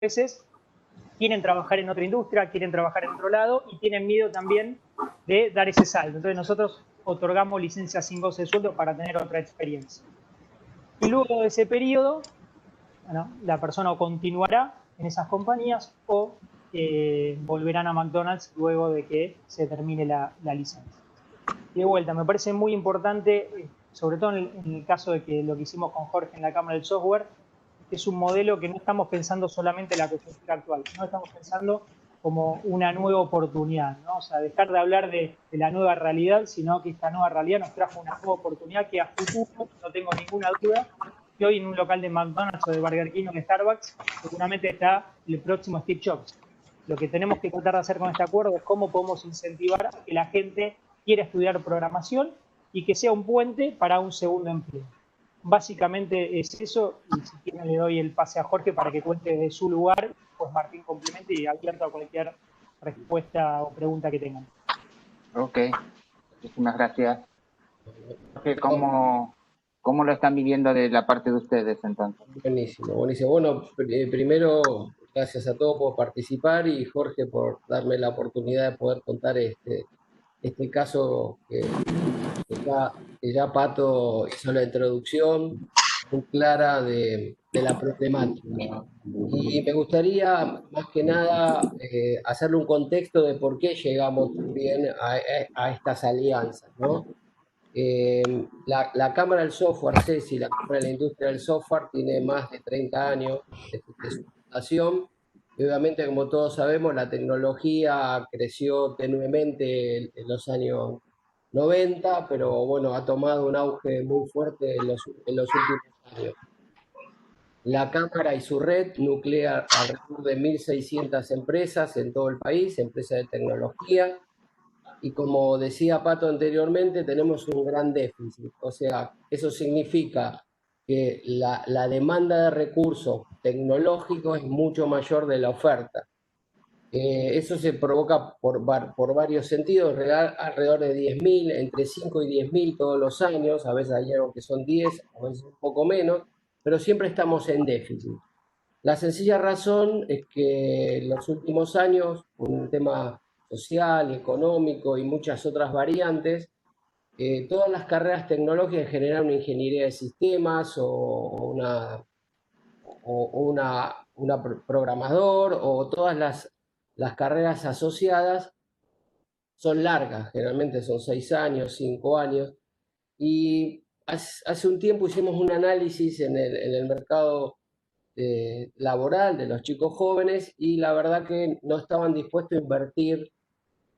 veces quieren trabajar en otra industria, quieren trabajar en otro lado y tienen miedo también de dar ese salto. Entonces nosotros otorgamos licencias sin goce de sueldo para tener otra experiencia. Y luego de ese periodo, bueno, la persona continuará en esas compañías o volverán a McDonald's luego de que se termine la licencia. Y de vuelta, me parece muy importante, sobre todo en el caso de que lo que hicimos con Jorge en la Cámara del Software, que es un modelo que no estamos pensando solamente en la coyuntura actual, no estamos pensando como una nueva oportunidad, ¿no? O sea, dejar de hablar de la nueva realidad, sino que esta nueva realidad nos trajo una nueva oportunidad que a futuro, no tengo ninguna duda, que hoy en un local de McDonald's o de Burger King o de Starbucks, seguramente está el próximo Steve Jobs. Lo que tenemos que tratar de hacer con este acuerdo es cómo podemos incentivar a que la gente quiera estudiar programación y que sea un puente para un segundo empleo. Básicamente es eso, y si quieren le doy el pase a Jorge para que cuente desde su lugar, pues Martín complemente y abierto a cualquier respuesta o pregunta que tengan. Ok, muchísimas gracias. Jorge, ¿cómo lo están viviendo de la parte de ustedes entonces? Buenísimo, buenísimo. Bueno, primero, gracias a todos por participar y Jorge por darme la oportunidad de poder contar este caso que ya Pato hizo la introducción muy clara de la problemática. Y me gustaría, más que nada, hacerle un contexto de por qué llegamos también a estas alianzas, ¿no? La Cámara del Software, CESI, la Cámara de la Industria del Software, tiene más de 30 años de su fundación. Y obviamente, como todos sabemos, la tecnología creció tenuemente en los años 90, pero bueno, ha tomado un auge muy fuerte en los últimos años. La Cámara y su red nuclea alrededor de 1.600 empresas en todo el país, empresas de tecnología. Y como decía Pato anteriormente, tenemos un gran déficit. O sea, eso significa que la demanda de recursos tecnológicos es mucho mayor de la oferta. Eso se provoca por varios sentidos, alrededor de 10.000, entre 5 y 10.000 todos los años, a veces hay algo que son 10, a veces un poco menos, pero siempre estamos en déficit. La sencilla razón es que en los últimos años, por un tema social, económico y muchas otras variantes, todas las carreras tecnológicas generan una ingeniería de sistemas o una programador o todas las carreras asociadas son largas, generalmente son 6 años, 5 años. Y hace un tiempo hicimos un análisis en el mercado laboral de los chicos jóvenes y la verdad que no estaban dispuestos a invertir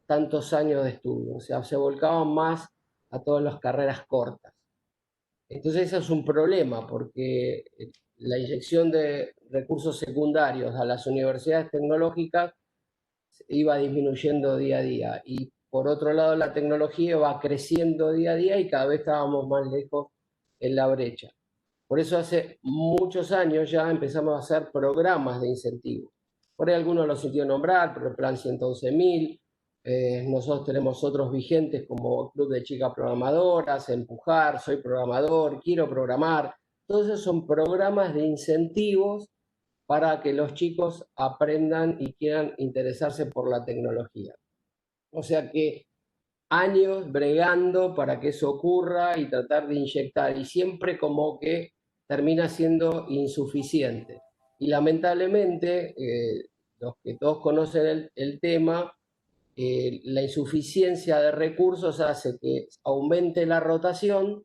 tantos años de estudio, o sea, se volcaban más a todas las carreras cortas. Entonces eso es un problema porque la inyección de recursos secundarios a las universidades tecnológicas iba disminuyendo día a día y por otro lado la tecnología va creciendo día a día y cada vez estábamos más lejos en la brecha. Por eso hace muchos años ya empezamos a hacer programas de incentivo. Por ahí algunos los sintió nombrar, pero el Plan 111.000, nosotros tenemos otros vigentes como Club de Chicas Programadoras, Empujar, Soy Programador, Quiero Programar. Todos esos son programas de incentivos para que los chicos aprendan y quieran interesarse por la tecnología. O sea que años bregando para que eso ocurra y tratar de inyectar, y siempre como que termina siendo insuficiente. Y lamentablemente, los que todos conocen el tema, la insuficiencia de recursos hace que aumente la rotación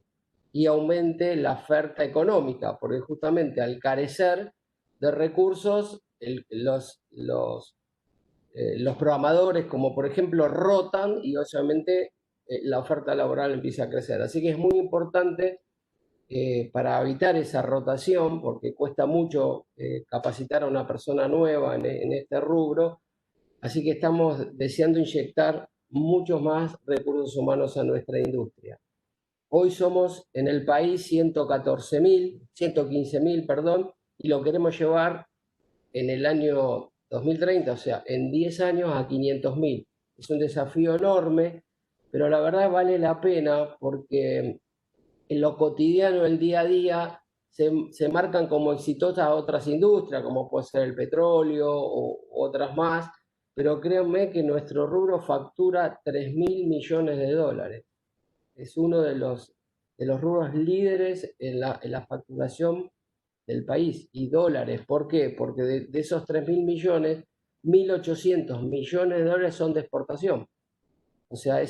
y aumente la oferta económica, porque justamente al carecer de recursos, los programadores, como por ejemplo, rotan y obviamente la oferta laboral empieza a crecer. Así que es muy importante para evitar esa rotación, porque cuesta mucho capacitar a una persona nueva en este rubro. Así que estamos deseando inyectar muchos más recursos humanos a nuestra industria. Hoy somos en el país 115.000, perdón, y lo queremos llevar en el año 2030, o sea, en 10 años a 500.000. Es un desafío enorme, pero la verdad vale la pena porque en lo cotidiano, el día a día, se marcan como exitosas otras industrias, como puede ser el petróleo o otras más, pero créanme que nuestro rubro factura 3.000 millones de dólares. Es uno de los rubros líderes en la facturación del país, y dólares. ¿Por qué? Porque de esos 3.000 millones, 1.800 millones de dólares son de exportación. O sea,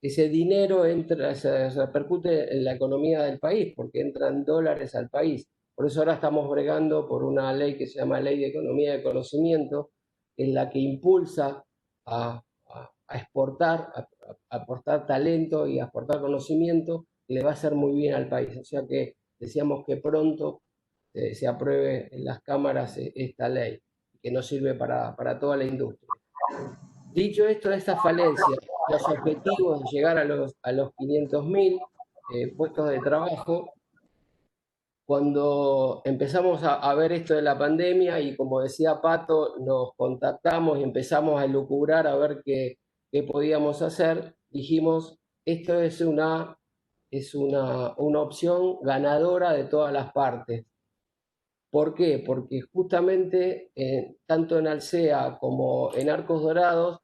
ese dinero entra, se repercute en la economía del país, porque entran dólares al país. Por eso ahora estamos bregando por una ley que se llama Ley de Economía de Conocimiento, en la que impulsa a exportar, a aportar talento y a exportar conocimiento, que le va a hacer muy bien al país. O sea que decíamos que pronto se apruebe en las cámaras esta ley, que nos sirve para toda la industria. Dicho esto de esta falencia, los objetivos de llegar a los 500.000 puestos de trabajo, cuando empezamos a ver esto de la pandemia y como decía Pato, nos contactamos y empezamos a elucubrar a ver qué podíamos hacer, dijimos, esto es una opción ganadora de todas las partes. ¿Por qué? Porque justamente tanto en Alsea como en Arcos Dorados,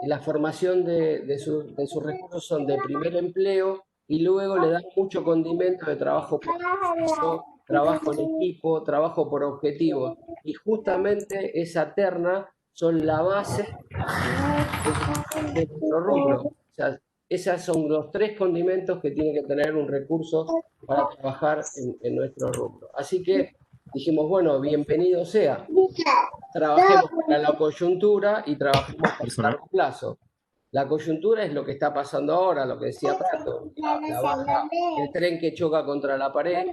la formación de sus recursos son de primer empleo y luego le dan mucho condimento de trabajo por proceso, trabajo en equipo, trabajo por objetivos. Y justamente esa terna son la base de nuestro rubro. O sea, esos son los 3 condimentos que tiene que tener un recurso para trabajar en nuestro rubro. Así que dijimos, bueno, bienvenido sea. Trabajemos para la coyuntura y trabajemos para el largo plazo. La coyuntura es lo que está pasando ahora, lo que decía Prato, la baja, el tren que choca contra la pared.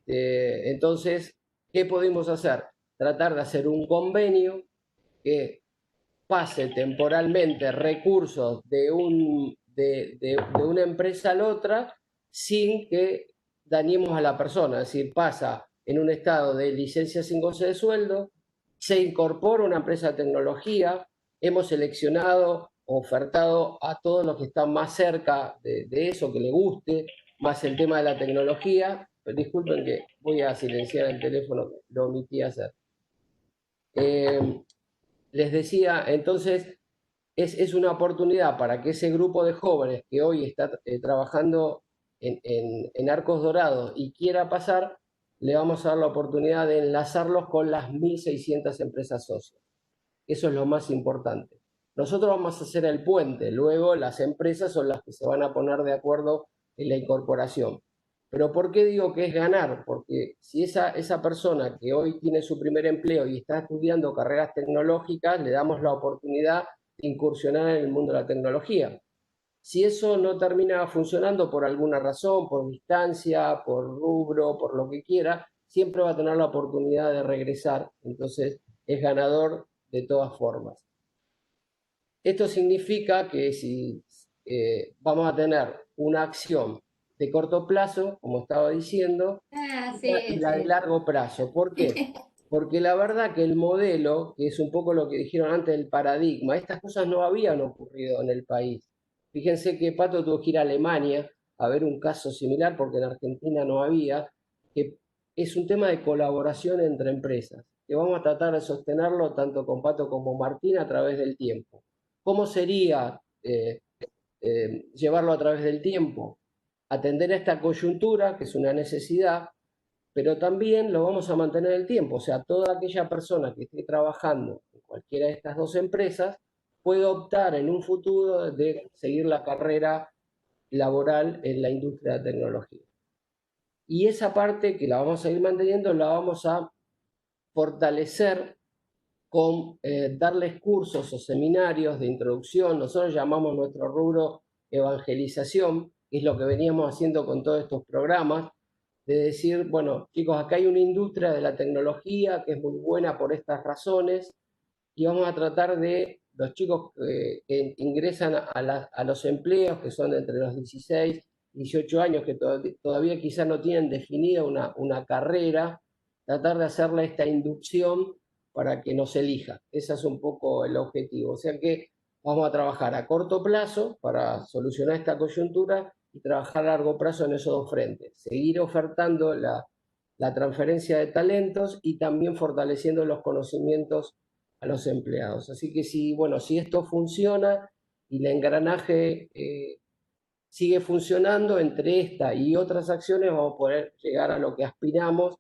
Entonces, ¿qué podemos hacer? Tratar de hacer un convenio que pase temporalmente recursos de una empresa a la otra sin que dañemos a la persona. Es decir, pasa en un estado de licencia sin goce de sueldo, se incorpora una empresa de tecnología, hemos seleccionado, ofertado a todos los que están más cerca de eso, que le guste, más el tema de la tecnología. Disculpen que voy a silenciar el teléfono, lo omití hacer. Les decía, entonces, es una oportunidad para que ese grupo de jóvenes que hoy está trabajando en Arcos Dorados y quiera pasar, le vamos a dar la oportunidad de enlazarlos con las 1.600 empresas socias. Eso es lo más importante. Nosotros vamos a hacer el puente, luego las empresas son las que se van a poner de acuerdo en la incorporación. Pero ¿por qué digo que es ganar? Porque si esa persona que hoy tiene su primer empleo y está estudiando carreras tecnológicas, le damos la oportunidad de incursionar en el mundo de la tecnología. Si eso no termina funcionando por alguna razón, por distancia, por rubro, por lo que quiera, siempre va a tener la oportunidad de regresar. Entonces es ganador de todas formas. Esto significa que si vamos a tener una acción de corto plazo, como estaba diciendo, y la de largo plazo. ¿Por qué? Porque la verdad que el modelo, que es un poco lo que dijeron antes del paradigma, estas cosas no habían ocurrido en el país. Fíjense que Pato tuvo que ir a Alemania a ver un caso similar, porque en Argentina no había, que es un tema de colaboración entre empresas, que vamos a tratar de sostenerlo tanto con Pato como Martín a través del tiempo. ¿Cómo sería llevarlo a través del tiempo? Atender a esta coyuntura, que es una necesidad, pero también lo vamos a mantener el tiempo. O sea, toda aquella persona que esté trabajando en cualquiera de estas 2 empresas puede optar en un futuro de seguir la carrera laboral en la industria de tecnología. Y esa parte que la vamos a ir manteniendo, la vamos a fortalecer con darles cursos o seminarios de introducción. Nosotros llamamos nuestro rubro evangelización, que es lo que veníamos haciendo con todos estos programas, de decir, bueno, chicos, acá hay una industria de la tecnología que es muy buena por estas razones, y vamos a tratar de los chicos que ingresan a los empleos, que son entre los 16 y 18 años, que todavía quizás no tienen definida una carrera, tratar de hacerle esta inducción para que nos elija. Ese es un poco el objetivo. O sea que vamos a trabajar a corto plazo para solucionar esta coyuntura y trabajar a largo plazo en esos dos frentes. Seguir ofertando la transferencia de talentos y también fortaleciendo los conocimientos a los empleados. Así que si esto funciona y el engranaje sigue funcionando, entre esta y otras acciones vamos a poder llegar a lo que aspiramos,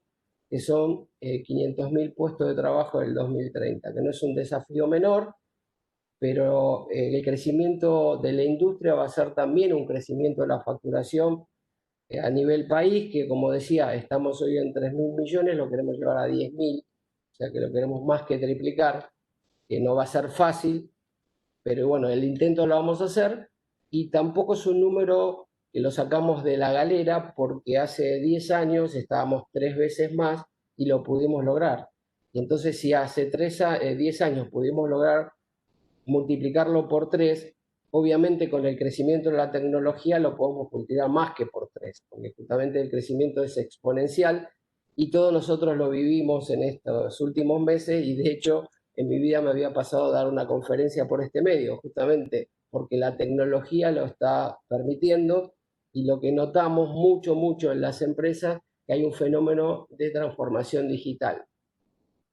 que son 500.000 puestos de trabajo en el 2030, que no es un desafío menor, pero el crecimiento de la industria va a ser también un crecimiento de la facturación a nivel país, que como decía, estamos hoy en 3.000 millones, lo queremos llevar a 10.000, o sea que lo queremos más que triplicar, que no va a ser fácil, pero bueno, el intento lo vamos a hacer, y tampoco es un número que lo sacamos de la galera, porque hace 10 años estábamos 3 veces más y lo pudimos lograr. Y entonces si hace 10 años pudimos lograr multiplicarlo por 3, obviamente con el crecimiento de la tecnología lo podemos multiplicar más que por 3, porque justamente el crecimiento es exponencial y todos nosotros lo vivimos en estos últimos meses, y de hecho en mi vida me había pasado a dar una conferencia por este medio, justamente porque la tecnología lo está permitiendo, y lo que notamos mucho en las empresas, que hay un fenómeno de transformación digital,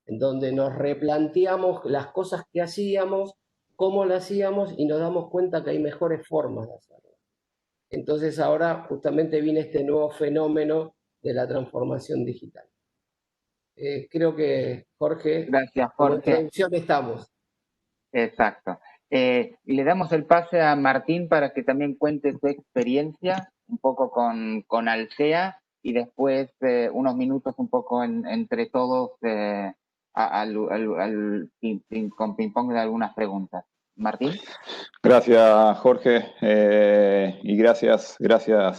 en donde nos replanteamos las cosas que hacíamos, cómo las hacíamos, y nos damos cuenta que hay mejores formas de hacerlo. Entonces ahora justamente viene este nuevo fenómeno de la transformación digital. Creo que, Jorge, Gracias, como Jorge. introducción estamos. Exacto. Y le damos el pase a Martín para que también cuente su experiencia un poco con Alsea, y después unos minutos un poco entre todos con ping-pong de algunas preguntas. Martín. Gracias, Jorge, y gracias,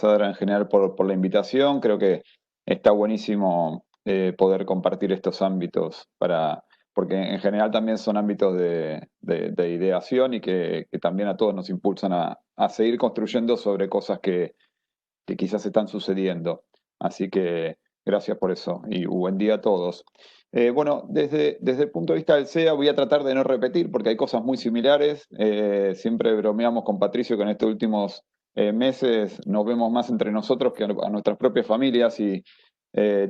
Adra, en general por la invitación. Creo que está buenísimo poder compartir estos ámbitos, porque en general también son ámbitos de ideación, y que también a todos nos impulsan a seguir construyendo sobre cosas que quizás están sucediendo. Así que gracias por eso y buen día a todos. Bueno, desde el punto de vista del SEA voy a tratar de no repetir, porque hay cosas muy similares. Siempre bromeamos con Patricio que en estos últimos meses nos vemos más entre nosotros que a nuestras propias familias, y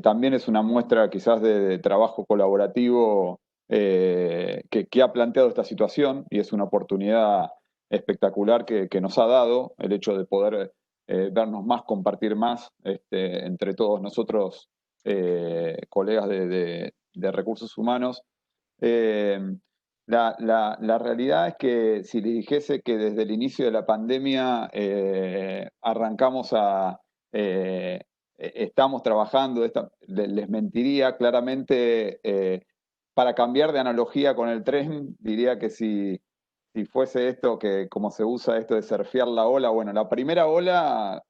también es una muestra quizás de trabajo colaborativo que ha planteado esta situación, y es una oportunidad espectacular que nos ha dado el hecho de poder vernos más, compartir más entre todos nosotros, colegas de recursos humanos. La realidad es que si les dijese que desde el inicio de la pandemia arrancamos estamos trabajando, les mentiría claramente. Para cambiar de analogía con el tren, diría que si fuese esto, que como se usa esto de surfear la ola, bueno, la primera ola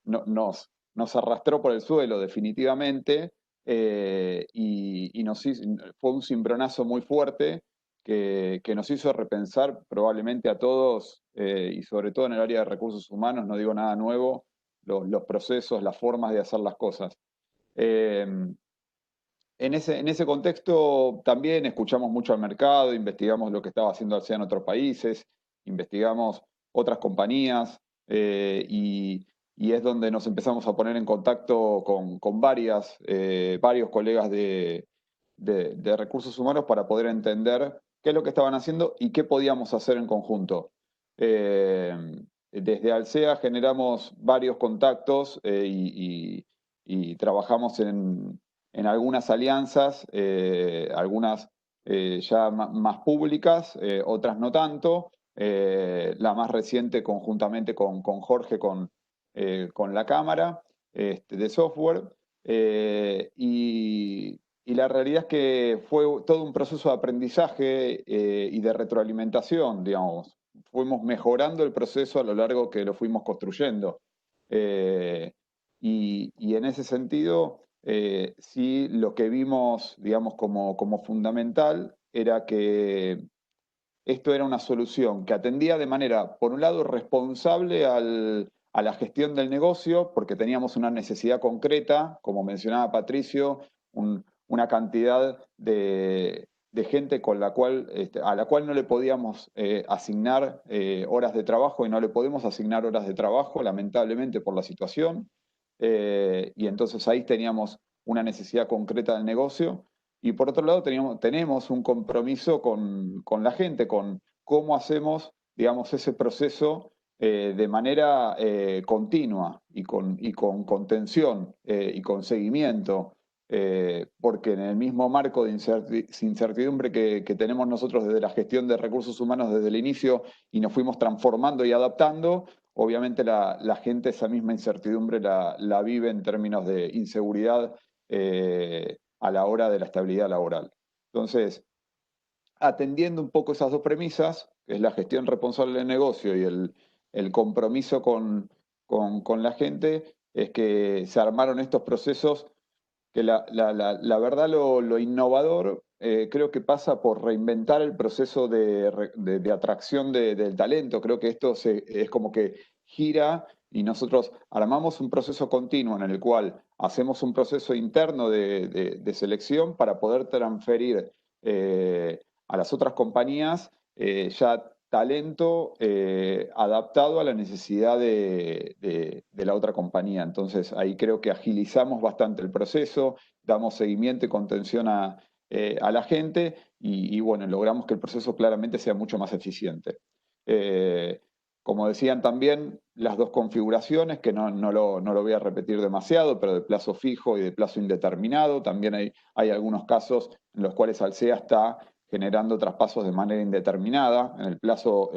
nos arrastró por el suelo definitivamente, y fue un cimbronazo muy fuerte que nos hizo repensar probablemente a todos, y sobre todo en el área de recursos humanos, no digo nada nuevo, los procesos, las formas de hacer las cosas. En ese contexto también escuchamos mucho al mercado, investigamos lo que estaba haciendo Alsea en otros países, investigamos otras compañías, y es donde nos empezamos a poner en contacto con varios colegas de recursos humanos para poder entender qué es lo que estaban haciendo y qué podíamos hacer en conjunto. Desde Alsea generamos varios contactos, y trabajamos en algunas alianzas, algunas ya más públicas, otras no tanto. La más reciente conjuntamente con Jorge, con la Cámara de Software. Y la realidad es que fue todo un proceso de aprendizaje y de retroalimentación, digamos. Fuimos mejorando el proceso a lo largo que lo fuimos construyendo. Y en ese sentido, sí, lo que vimos, digamos, como fundamental era que esto era una solución que atendía de manera, por un lado, responsable a la gestión del negocio, porque teníamos una necesidad concreta, como mencionaba Patricio, una cantidad de de gente con la cual, a la cual no le podíamos asignar horas de trabajo y no le podemos asignar horas de trabajo, lamentablemente por la situación. Y entonces ahí teníamos una necesidad concreta del negocio. Y por otro lado tenemos un compromiso con la gente, con cómo hacemos, digamos, ese proceso de manera continua y con contención y con seguimiento, porque en el mismo marco de incertidumbre que tenemos nosotros desde la gestión de recursos humanos desde el inicio y nos fuimos transformando y adaptando, obviamente la gente esa misma incertidumbre la vive en términos de inseguridad a la hora de la estabilidad laboral. Entonces, atendiendo un poco esas dos premisas, que es la gestión responsable del negocio y el compromiso con la gente, es que se armaron estos procesos que la verdad lo innovador creo que pasa por reinventar el proceso de atracción del talento. Creo que esto es como que gira y nosotros armamos un proceso continuo en el cual hacemos un proceso interno de selección para poder transferir a las otras compañías ya talento adaptado a la necesidad de la otra compañía. Entonces ahí creo que agilizamos bastante el proceso, damos seguimiento y contención a la gente y bueno, logramos que el proceso claramente sea mucho más eficiente. Como decían también, las dos configuraciones, que no lo voy a repetir demasiado, pero de plazo fijo y de plazo indeterminado. También hay algunos casos en los cuales Alsea está generando traspasos de manera indeterminada. En el plazo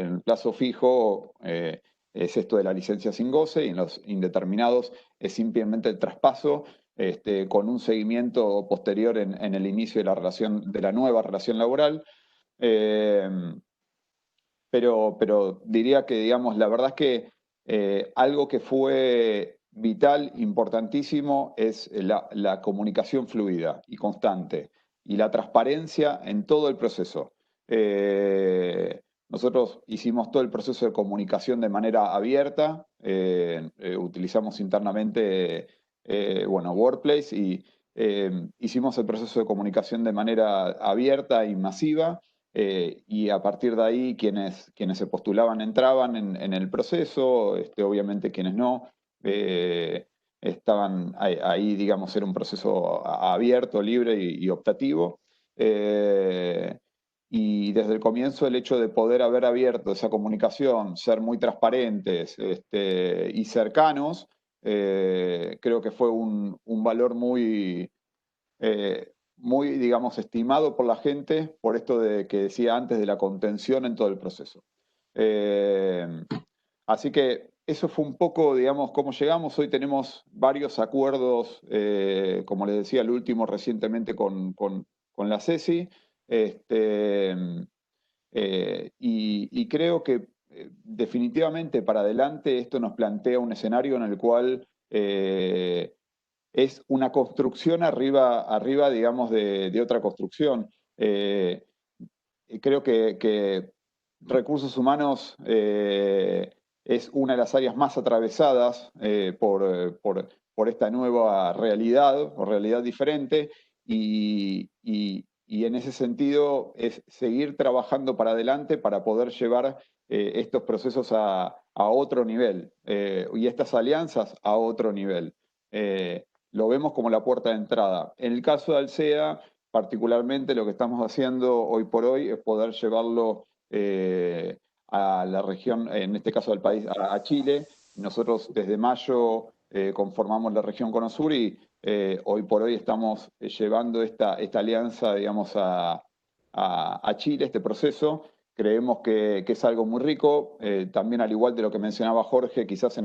fijo es esto de la licencia sin goce y en los indeterminados es simplemente el traspaso con un seguimiento posterior en el inicio de la nueva relación laboral. Pero diría que, digamos, la verdad es que algo que fue vital, importantísimo, es la comunicación fluida y constante y la transparencia en todo el proceso. Nosotros hicimos todo el proceso de comunicación de manera abierta, utilizamos internamente Workplace y hicimos el proceso de comunicación de manera abierta y masiva. Y a partir de ahí quienes se postulaban entraban en el proceso, obviamente quienes no, estaban ahí, digamos, era un proceso abierto, libre y optativo. Y desde el comienzo el hecho de poder haber abierto esa comunicación, ser muy transparentes y cercanos, creo que fue un valor muy, digamos, estimado por la gente, por esto de que decía antes de la contención en todo el proceso. Así que eso fue un poco, digamos, cómo llegamos. Hoy tenemos varios acuerdos, como les decía, el último recientemente con la CESI, y creo que definitivamente para adelante esto nos plantea un escenario en el cual es una construcción arriba digamos, de otra construcción. Creo que recursos humanos es una de las áreas más atravesadas por esta nueva realidad o realidad diferente y en ese sentido es seguir trabajando para adelante para poder llevar estos procesos a otro nivel y estas alianzas a otro nivel. Lo vemos como la puerta de entrada. En el caso de Alsea, particularmente lo que estamos haciendo hoy por hoy es poder llevarlo a la región, en este caso del país, a Chile. Nosotros desde mayo conformamos la región Cono Sur y hoy por hoy estamos llevando esta alianza, digamos, a Chile, este proceso. Creemos que es algo muy rico, también al igual de lo que mencionaba Jorge, quizás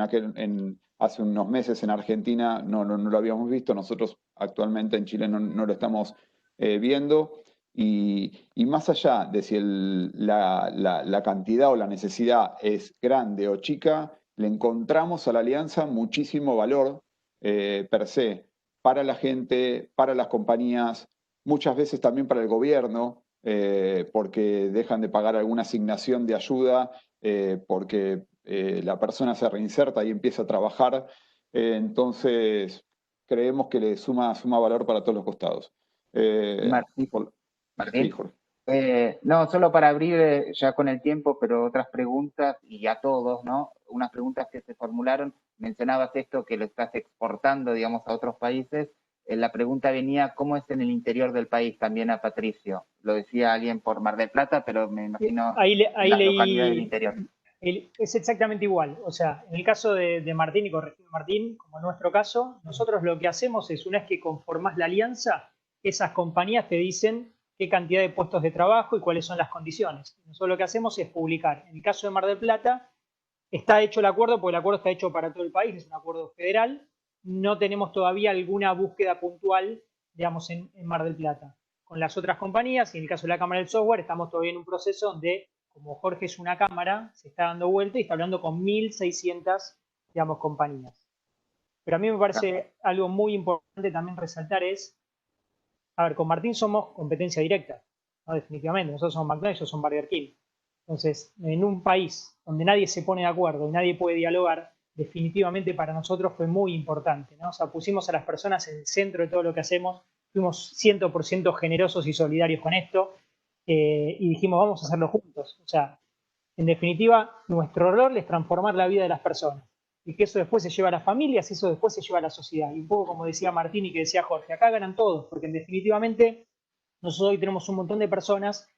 hace unos meses en Argentina no lo habíamos visto, nosotros actualmente en Chile no lo estamos viendo, y más allá de si la cantidad o la necesidad es grande o chica, le encontramos a la alianza muchísimo valor per se, para la gente, para las compañías, muchas veces también para el gobierno, porque dejan de pagar alguna asignación de ayuda, porque la persona se reinserta y empieza a trabajar. Entonces, creemos que le suma valor para todos los costados. Martín, Sí, Martín, Jorge. No, solo para abrir ya con el tiempo, pero otras preguntas y a todos, ¿no? Unas preguntas que se formularon, mencionabas esto que lo estás exportando, digamos, a otros países. La pregunta venía, ¿cómo es en el interior del país? También a Patricio. Lo decía alguien por Mar del Plata, pero me imagino Ahí en las localidades del leí, interior. es exactamente igual. O sea, en el caso de Martín, y corregime Martín, como en nuestro caso, nosotros lo que hacemos es, una vez que conformás la alianza, esas compañías te dicen qué cantidad de puestos de trabajo y cuáles son las condiciones. Nosotros lo que hacemos es publicar. En el caso de Mar del Plata, está hecho el acuerdo, porque el acuerdo está hecho para todo el país, es un acuerdo federal. No tenemos todavía alguna búsqueda puntual, digamos, en Mar del Plata. Con las otras compañías, y en el caso de la Cámara del Software, estamos todavía en un proceso donde, como Jorge es una cámara, se está dando vuelta y está hablando con 1.600, digamos, compañías. Pero a mí me parece algo muy importante también resaltar es, a ver, con Martín somos competencia directa, ¿no? Definitivamente. Nosotros somos McDonald's, ellos son Burger King. Entonces, en un país donde nadie se pone de acuerdo y nadie puede dialogar, definitivamente para nosotros fue muy importante, ¿no? O sea, pusimos a las personas en el centro de todo lo que hacemos, fuimos 100% generosos y solidarios con esto, y dijimos, vamos a hacerlo juntos. O sea, en definitiva, nuestro rol es transformar la vida de las personas. Y que eso después se lleva a las familias y eso después se lleva a la sociedad. Y un poco como decía Martín y que decía Jorge, acá ganan todos, porque definitivamente nosotros hoy tenemos un montón de personas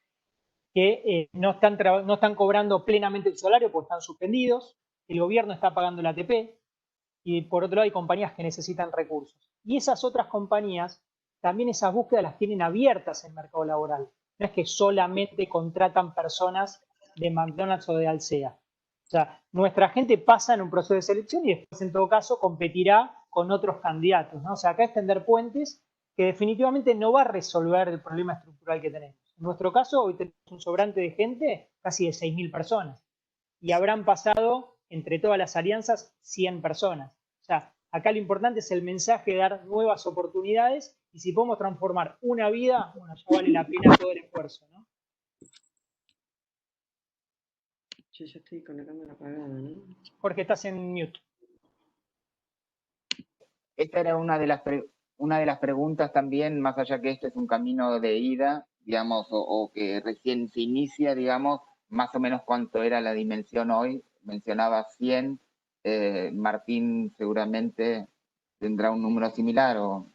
que no están cobrando plenamente el salario porque están suspendidos, el gobierno está pagando la ATP y por otro lado hay compañías que necesitan recursos. Y esas otras compañías, también esas búsquedas las tienen abiertas en el mercado laboral. No es que solamente contratan personas de McDonald's o de Alsea. O sea, nuestra gente pasa en un proceso de selección y después en todo caso competirá con otros candidatos, ¿no? O sea, acá es tender puentes que definitivamente no va a resolver el problema estructural que tenemos. En nuestro caso, hoy tenemos un sobrante de gente, casi de 6.000 personas, y habrán pasado entre todas las alianzas 100 personas. O sea, acá lo importante es el mensaje de dar nuevas oportunidades y si podemos transformar una vida, bueno, ya vale la pena todo el esfuerzo, ¿no? Yo ya estoy con la cámara apagada, ¿no? Jorge, estás en mute. Esta era una de las preguntas también, más allá que esto es un camino de ida, digamos, o que recién se inicia, digamos, más o menos cuánto era la dimensión hoy. Mencionaba 100, Martín seguramente tendrá un número similar o...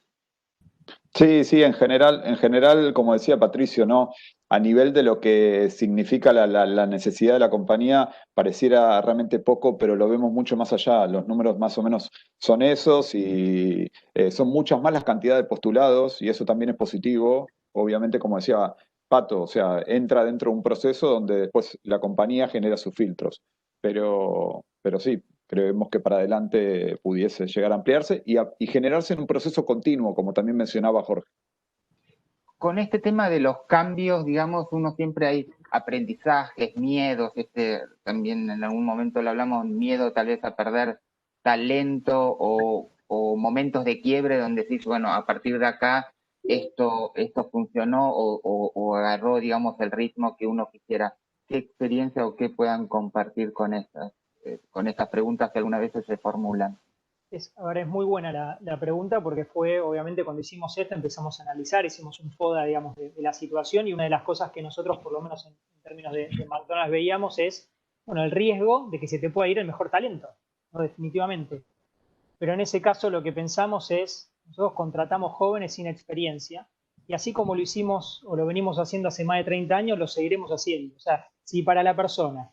Sí, en general, como decía Patricio, ¿no? A nivel de lo que significa la necesidad de la compañía, pareciera realmente poco, pero lo vemos mucho más allá. Los números más o menos son esos y son muchas más las cantidades de postulados y eso también es positivo. Obviamente, como decía Pato, o sea, entra dentro de un proceso donde después la compañía genera sus filtros. Pero sí, creemos que para adelante pudiese llegar a ampliarse y generarse en un proceso continuo, como también mencionaba Jorge. Con este tema de los cambios, digamos, uno siempre hay aprendizajes, miedos, también en algún momento lo hablamos, miedo tal vez a perder talento o momentos de quiebre donde decís, bueno, a partir de acá esto funcionó o agarró, digamos, el ritmo que uno quisiera. ¿Qué experiencia o qué puedan compartir con estas preguntas que algunas veces se formulan? A ver, es muy buena la pregunta porque fue, obviamente, cuando hicimos esto empezamos a analizar, hicimos un FODA, digamos, de la situación y una de las cosas que nosotros, por lo menos en términos de McDonald's, veíamos es, bueno, el riesgo de que se te pueda ir el mejor talento, ¿no? Definitivamente. Pero en ese caso lo que pensamos es, nosotros contratamos jóvenes sin experiencia y así como lo hicimos o lo venimos haciendo hace más de 30 años, lo seguiremos haciendo. O sea, si para la persona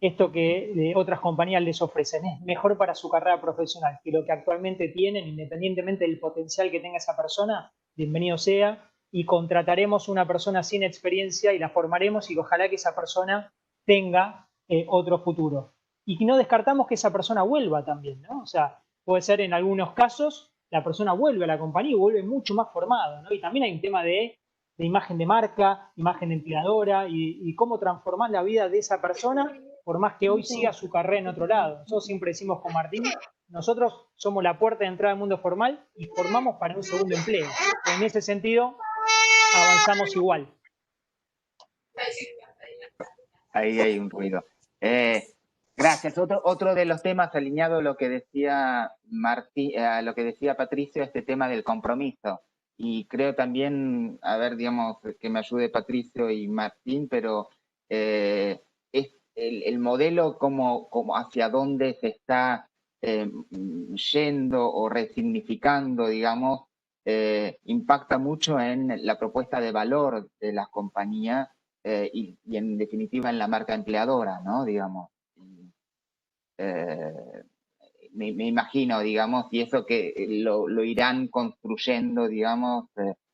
esto que otras compañías les ofrecen es mejor para su carrera profesional que lo que actualmente tienen, independientemente del potencial que tenga esa persona, bienvenido sea, y contrataremos una persona sin experiencia y la formaremos y ojalá que esa persona tenga otro futuro. Y no descartamos que esa persona vuelva también, ¿no? O sea, puede ser en algunos casos la persona vuelve a la compañía y vuelve mucho más formada, ¿no? Y también hay un tema de imagen de marca, imagen de empleadora y cómo transformar la vida de esa persona por más que hoy siga su carrera en otro lado. Nosotros siempre decimos con Martín, nosotros somos la puerta de entrada al mundo formal y formamos para un segundo empleo. En ese sentido, avanzamos igual. Ahí hay un ruido. Gracias. Otro de los temas alineado a lo que decía Martín, a lo que decía Patricio, este tema del compromiso. y creo también, a ver, digamos, que me ayude Patricio y Martín, pero es el modelo como hacia dónde se está yendo o resignificando, digamos, impacta mucho en la propuesta de valor de las compañías y en definitiva en la marca empleadora, ¿no? Digamos. Me imagino, digamos, y eso que lo irán construyendo, digamos,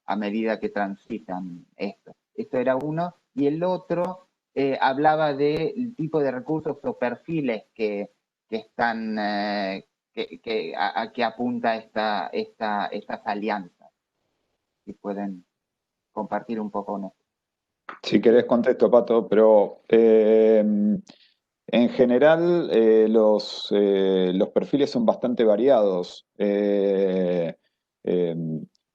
a medida que transitan esto. Esto era uno. Y el otro hablaba del tipo de recursos o perfiles que están, a que apunta estas alianzas. Si pueden compartir un poco con esto. Si querés contesto, Pato, pero en general los perfiles son bastante variados.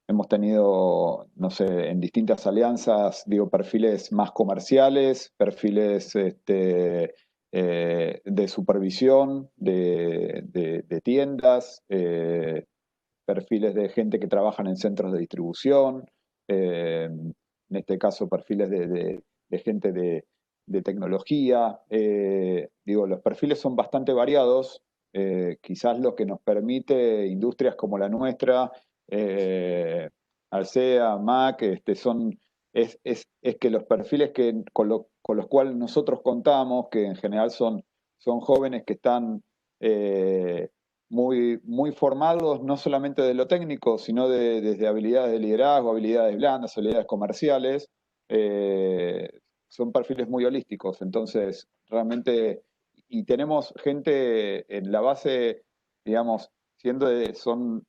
Hemos tenido, no sé, en distintas alianzas, digo, perfiles más comerciales, perfiles de supervisión de tiendas, perfiles de gente que trabajan en centros de distribución, en este caso perfiles de gente de tecnología. Digo, los perfiles son bastante variados, quizás lo que nos permite industrias como la nuestra, Alsea, Mac, es que los perfiles con los cuales nosotros contamos, que en general son jóvenes que están muy formados, no solamente de lo técnico, sino desde habilidades de liderazgo, habilidades blandas, habilidades comerciales, son perfiles muy holísticos. Entonces, realmente, y tenemos gente en la base, digamos, son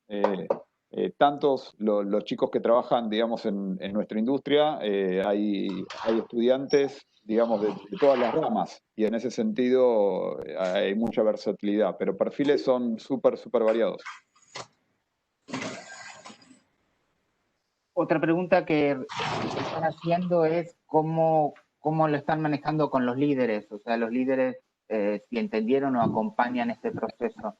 tantos los chicos que trabajan, digamos, en nuestra industria, hay estudiantes, digamos, de todas las ramas, y en ese sentido hay mucha versatilidad, pero perfiles son súper variados. Otra pregunta que están haciendo es cómo lo están manejando con los líderes, o sea, los líderes si entendieron o acompañan este proceso.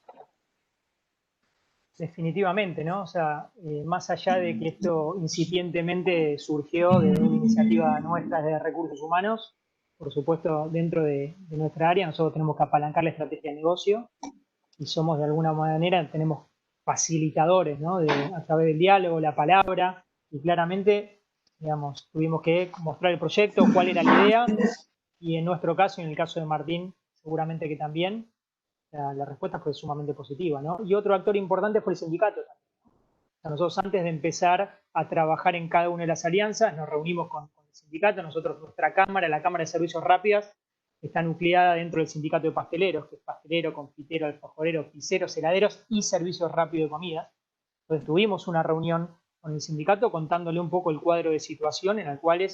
Definitivamente, ¿no? O sea, más allá de que esto incipientemente surgió de una iniciativa nuestra de recursos humanos, por supuesto, dentro de nuestra área, nosotros tenemos que apalancar la estrategia de negocio y somos de alguna manera, tenemos facilitadores, ¿no? A través del diálogo, la palabra, y claramente, digamos, tuvimos que mostrar el proyecto, cuál era la idea, y en nuestro caso, y en el caso de Martín, seguramente que también, la respuesta fue sumamente positiva, ¿no? Y otro actor importante fue el sindicato. O sea, nosotros antes de empezar a trabajar en cada una de las alianzas, nos reunimos con el sindicato. Nosotros, nuestra cámara, la Cámara de Servicios Rápidas, está nucleada dentro del sindicato de pasteleros, que es pastelero, confitero, alfajorero, piseros, heladeros y servicios rápidos de comida. Entonces tuvimos una reunión con el sindicato contándole un poco el cuadro de situación en el cual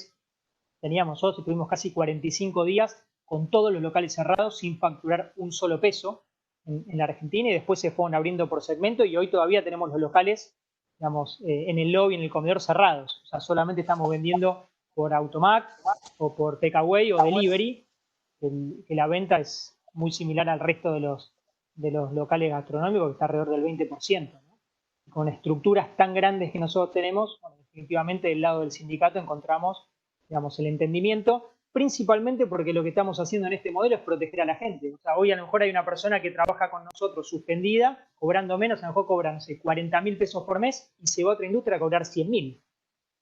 teníamos nosotros, tuvimos casi 45 días con todos los locales cerrados sin facturar un solo peso en la Argentina, y después se fueron abriendo por segmento y hoy todavía tenemos los locales, digamos, en el lobby, en el comedor cerrados. O sea, solamente estamos vendiendo por Automac o por Takeaway o Delivery, que la venta es muy similar al resto de los locales gastronómicos, que está alrededor del 20%, ¿no? Con estructuras tan grandes que nosotros tenemos, bueno, definitivamente del lado del sindicato encontramos, digamos, el entendimiento, principalmente porque lo que estamos haciendo en este modelo es proteger a la gente. O sea, hoy a lo mejor hay una persona que trabaja con nosotros suspendida, cobrando menos, a lo mejor cobra, no sé, 40.000 pesos por mes y se va a otra industria a cobrar 100.000.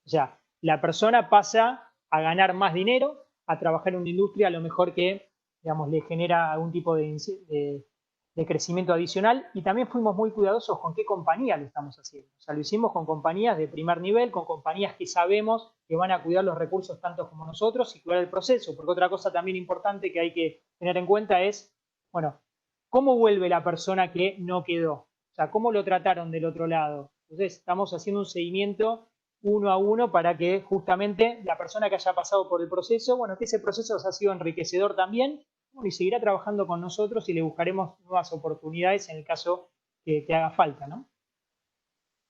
O sea, la persona pasa a ganar más dinero, a trabajar en una industria a lo mejor que, digamos, le genera algún tipo de crecimiento adicional, y también fuimos muy cuidadosos con qué compañía lo estamos haciendo. O sea, lo hicimos con compañías de primer nivel, con compañías que sabemos que van a cuidar los recursos tanto como nosotros y cuidar el proceso, porque otra cosa también importante que hay que tener en cuenta es, bueno, ¿cómo vuelve la persona que no quedó? O sea, ¿cómo lo trataron del otro lado? Entonces, estamos haciendo un seguimiento uno a uno para que justamente la persona que haya pasado por el proceso, bueno, que ese proceso ha sido enriquecedor también, y seguirá trabajando con nosotros y le buscaremos nuevas oportunidades en el caso que haga falta, ¿no?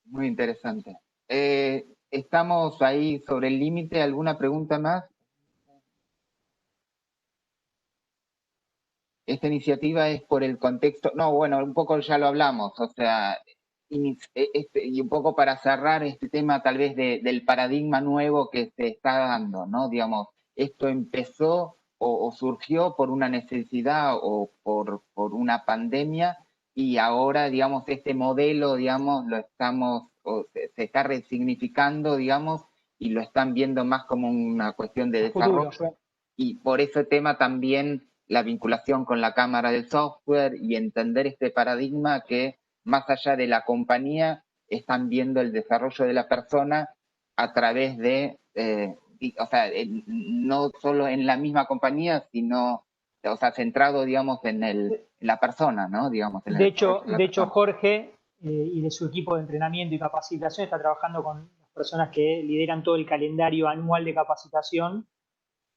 Muy interesante. Estamos ahí sobre el límite. ¿Alguna pregunta más? Esta iniciativa es por el contexto, no, bueno, un poco ya lo hablamos, o sea, y un poco para cerrar este tema tal vez del paradigma nuevo que se está dando, ¿no? Digamos, esto empezó o surgió por una necesidad o por una pandemia y ahora, digamos, este modelo, digamos, lo estamos, o se está resignificando, digamos, y lo están viendo más como una cuestión de desarrollo. Futuro, Y por ese tema también la vinculación con la cámara del software y entender este paradigma que más allá de la compañía están viendo el desarrollo de la persona a través de, o sea, no solo en la misma compañía, sino, o sea, centrado, digamos, en la persona, ¿no? Digamos, en el desarrollo de la persona. Jorge y de su equipo de entrenamiento y capacitación está trabajando con las personas que lideran todo el calendario anual de capacitación,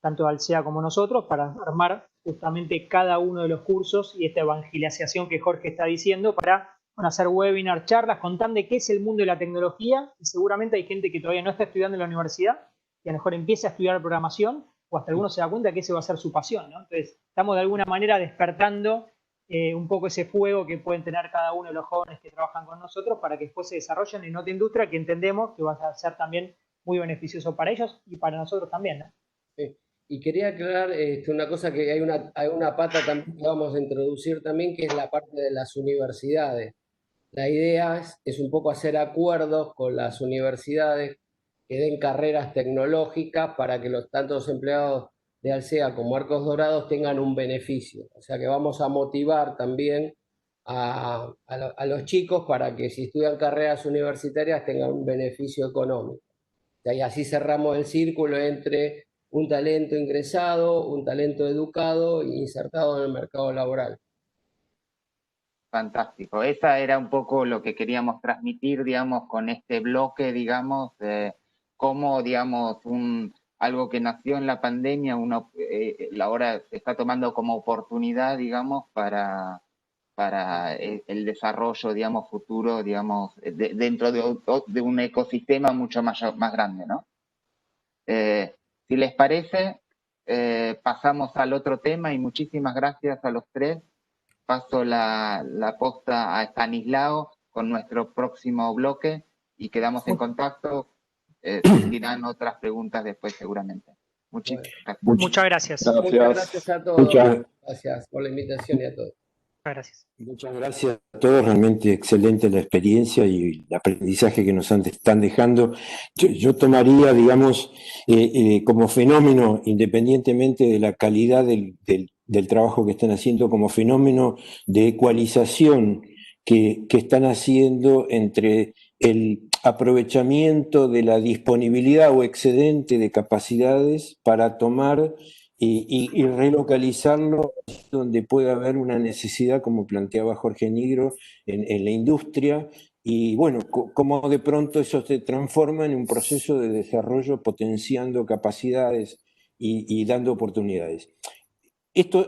tanto Alsea como nosotros, para armar justamente cada uno de los cursos y esta evangelización que Jorge está diciendo para hacer webinars, charlas, contando de qué es el mundo de la tecnología. Y seguramente hay gente que todavía no está estudiando en la universidad y a lo mejor empieza a estudiar programación o hasta alguno se da cuenta que ese va a ser su pasión, ¿no? Entonces, estamos de alguna manera despertando un poco ese fuego que pueden tener cada uno de los jóvenes que trabajan con nosotros para que después se desarrollen en otra industria que entendemos que va a ser también muy beneficioso para ellos y para nosotros también, ¿no? Sí. Y quería aclarar una cosa, que hay una pata también que vamos a introducir también, que es la parte de las universidades. La idea es un poco hacer acuerdos con las universidades que den carreras tecnológicas para que tantos empleados de Alsea como Arcos Dorados tengan un beneficio. O sea que vamos a motivar también a los chicos para que si estudian carreras universitarias tengan un beneficio económico. O sea, y así cerramos el círculo entre un talento ingresado, un talento educado e insertado en el mercado laboral. Fantástico. Esa era un poco lo que queríamos transmitir, digamos, con este bloque, digamos, cómo, digamos, algo que nació en la pandemia, ahora se está tomando como oportunidad, digamos, para el desarrollo, digamos, futuro, digamos, dentro de un ecosistema mucho más grande, ¿no? Si les parece, pasamos al otro tema y muchísimas gracias a los tres. Paso la posta a Estanislao con nuestro próximo bloque y quedamos en contacto. Surgirán otras preguntas después seguramente. Muchas gracias. Muchas gracias. Muchas gracias a todos. Gracias por la invitación y a todos. Gracias. Muchas gracias a todos, realmente excelente la experiencia y el aprendizaje que nos están dejando. Yo tomaría, digamos, como fenómeno, independientemente de la calidad del trabajo que están haciendo, como fenómeno de ecualización que están haciendo entre el aprovechamiento de la disponibilidad o excedente de capacidades para tomar y relocalizarlo donde pueda haber una necesidad, como planteaba Jorge Nigro, en la industria, y bueno, como de pronto eso se transforma en un proceso de desarrollo potenciando capacidades y dando oportunidades. Esta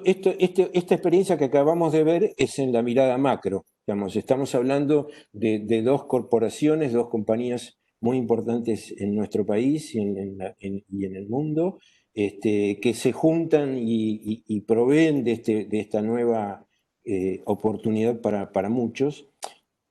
experiencia que acabamos de ver es en la mirada macro, digamos, estamos hablando de dos corporaciones, dos compañías muy importantes en nuestro país y en el mundo, que se juntan y proveen de esta nueva oportunidad para muchos.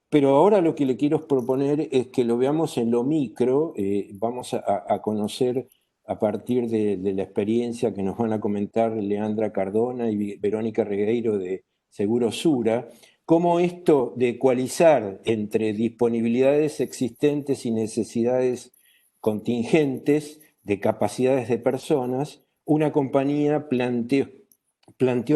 Pero ahora lo que le quiero proponer es que lo veamos en lo micro. Vamos a conocer a partir de la experiencia que nos van a comentar Leandra Cardona y Verónica Regueiro de Seguro Sura, cómo esto de ecualizar entre disponibilidades existentes y necesidades contingentes de capacidades de personas, una compañía planteó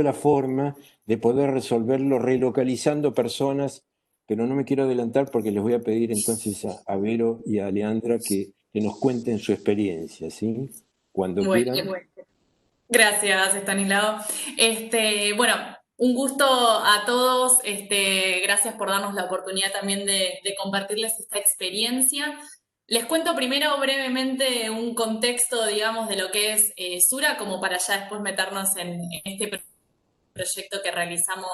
la forma de poder resolverlo relocalizando personas, pero no me quiero adelantar porque les voy a pedir entonces a Vero y a Leandra que nos cuenten su experiencia, ¿sí? Cuando quieran. Bueno. Gracias, Estanislao. Bueno, un gusto a todos. Gracias por darnos la oportunidad también de compartirles esta experiencia. Les cuento primero brevemente un contexto, digamos, de lo que es Sura, como para ya después meternos en este proyecto que realizamos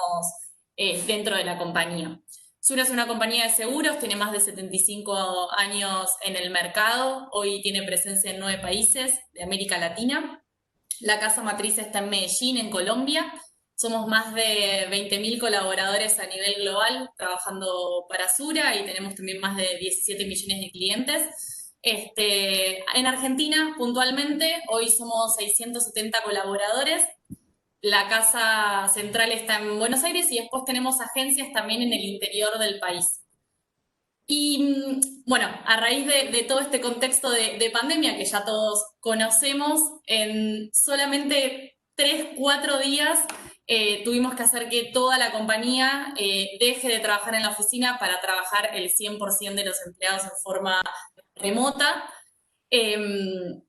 dentro de la compañía. Sura es una compañía de seguros, tiene más de 75 años en el mercado, hoy tiene presencia en 9 países de América Latina. La casa matriz está en Medellín, en Colombia, Somos más de 20.000 colaboradores a nivel global trabajando para Sura y tenemos también más de 17 millones de clientes. En Argentina, puntualmente, hoy somos 670 colaboradores. La casa central está en Buenos Aires y después tenemos agencias también en el interior del país. Y bueno, a raíz de todo este contexto de pandemia que ya todos conocemos, en solamente 3-4 días tuvimos que hacer que toda la compañía deje de trabajar en la oficina para trabajar el 100% de los empleados en forma remota.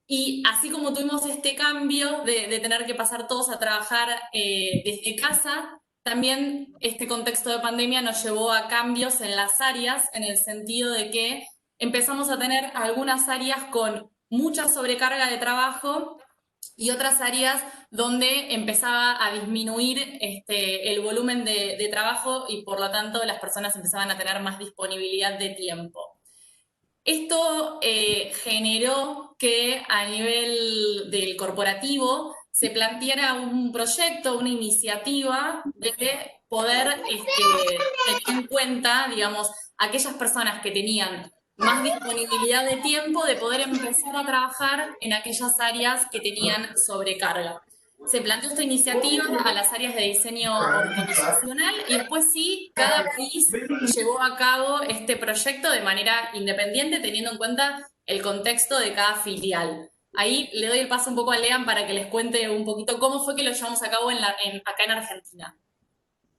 Y así como tuvimos este cambio de tener que pasar todos a trabajar desde casa, también este contexto de pandemia nos llevó a cambios en las áreas, en el sentido de que empezamos a tener algunas áreas con mucha sobrecarga de trabajo y otras áreas donde empezaba a disminuir el volumen de trabajo y por lo tanto las personas empezaban a tener más disponibilidad de tiempo. Esto generó que a nivel del corporativo se planteara un proyecto, una iniciativa de poder tener en cuenta, digamos, aquellas personas que tenían más disponibilidad de tiempo, de poder empezar a trabajar en aquellas áreas que tenían sobrecarga. Se planteó esta iniciativa a las áreas de diseño organizacional y después sí, cada país llevó a cabo este proyecto de manera independiente, teniendo en cuenta el contexto de cada filial. Ahí le doy el paso un poco a Lean para que les cuente un poquito cómo fue que lo llevamos a cabo acá en Argentina.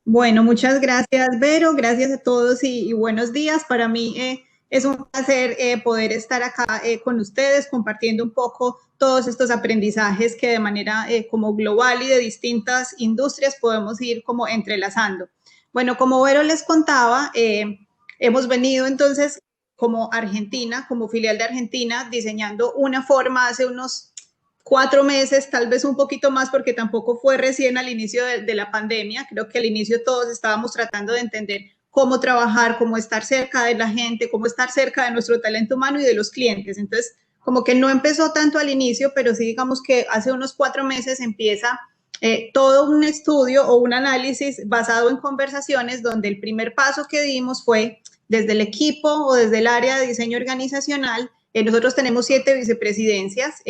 Bueno, muchas gracias, Vero. Gracias a todos y buenos días. Para mí es un placer poder estar acá con ustedes compartiendo un poco todos estos aprendizajes que de manera como global y de distintas industrias podemos ir como entrelazando. Bueno, como Vero les contaba, hemos venido entonces como Argentina, como filial de Argentina, diseñando una forma hace unos 4 meses, tal vez un poquito más, porque tampoco fue recién al inicio de la pandemia. Creo que al inicio todos estábamos tratando de entender cómo trabajar, cómo estar cerca de la gente, cómo estar cerca de nuestro talento humano y de los clientes. Entonces, como que no empezó tanto al inicio, pero sí digamos que hace unos 4 meses empieza todo un estudio o un análisis basado en conversaciones donde el primer paso que dimos fue desde el equipo o desde el área de diseño organizacional. Nosotros tenemos 7 vicepresidencias,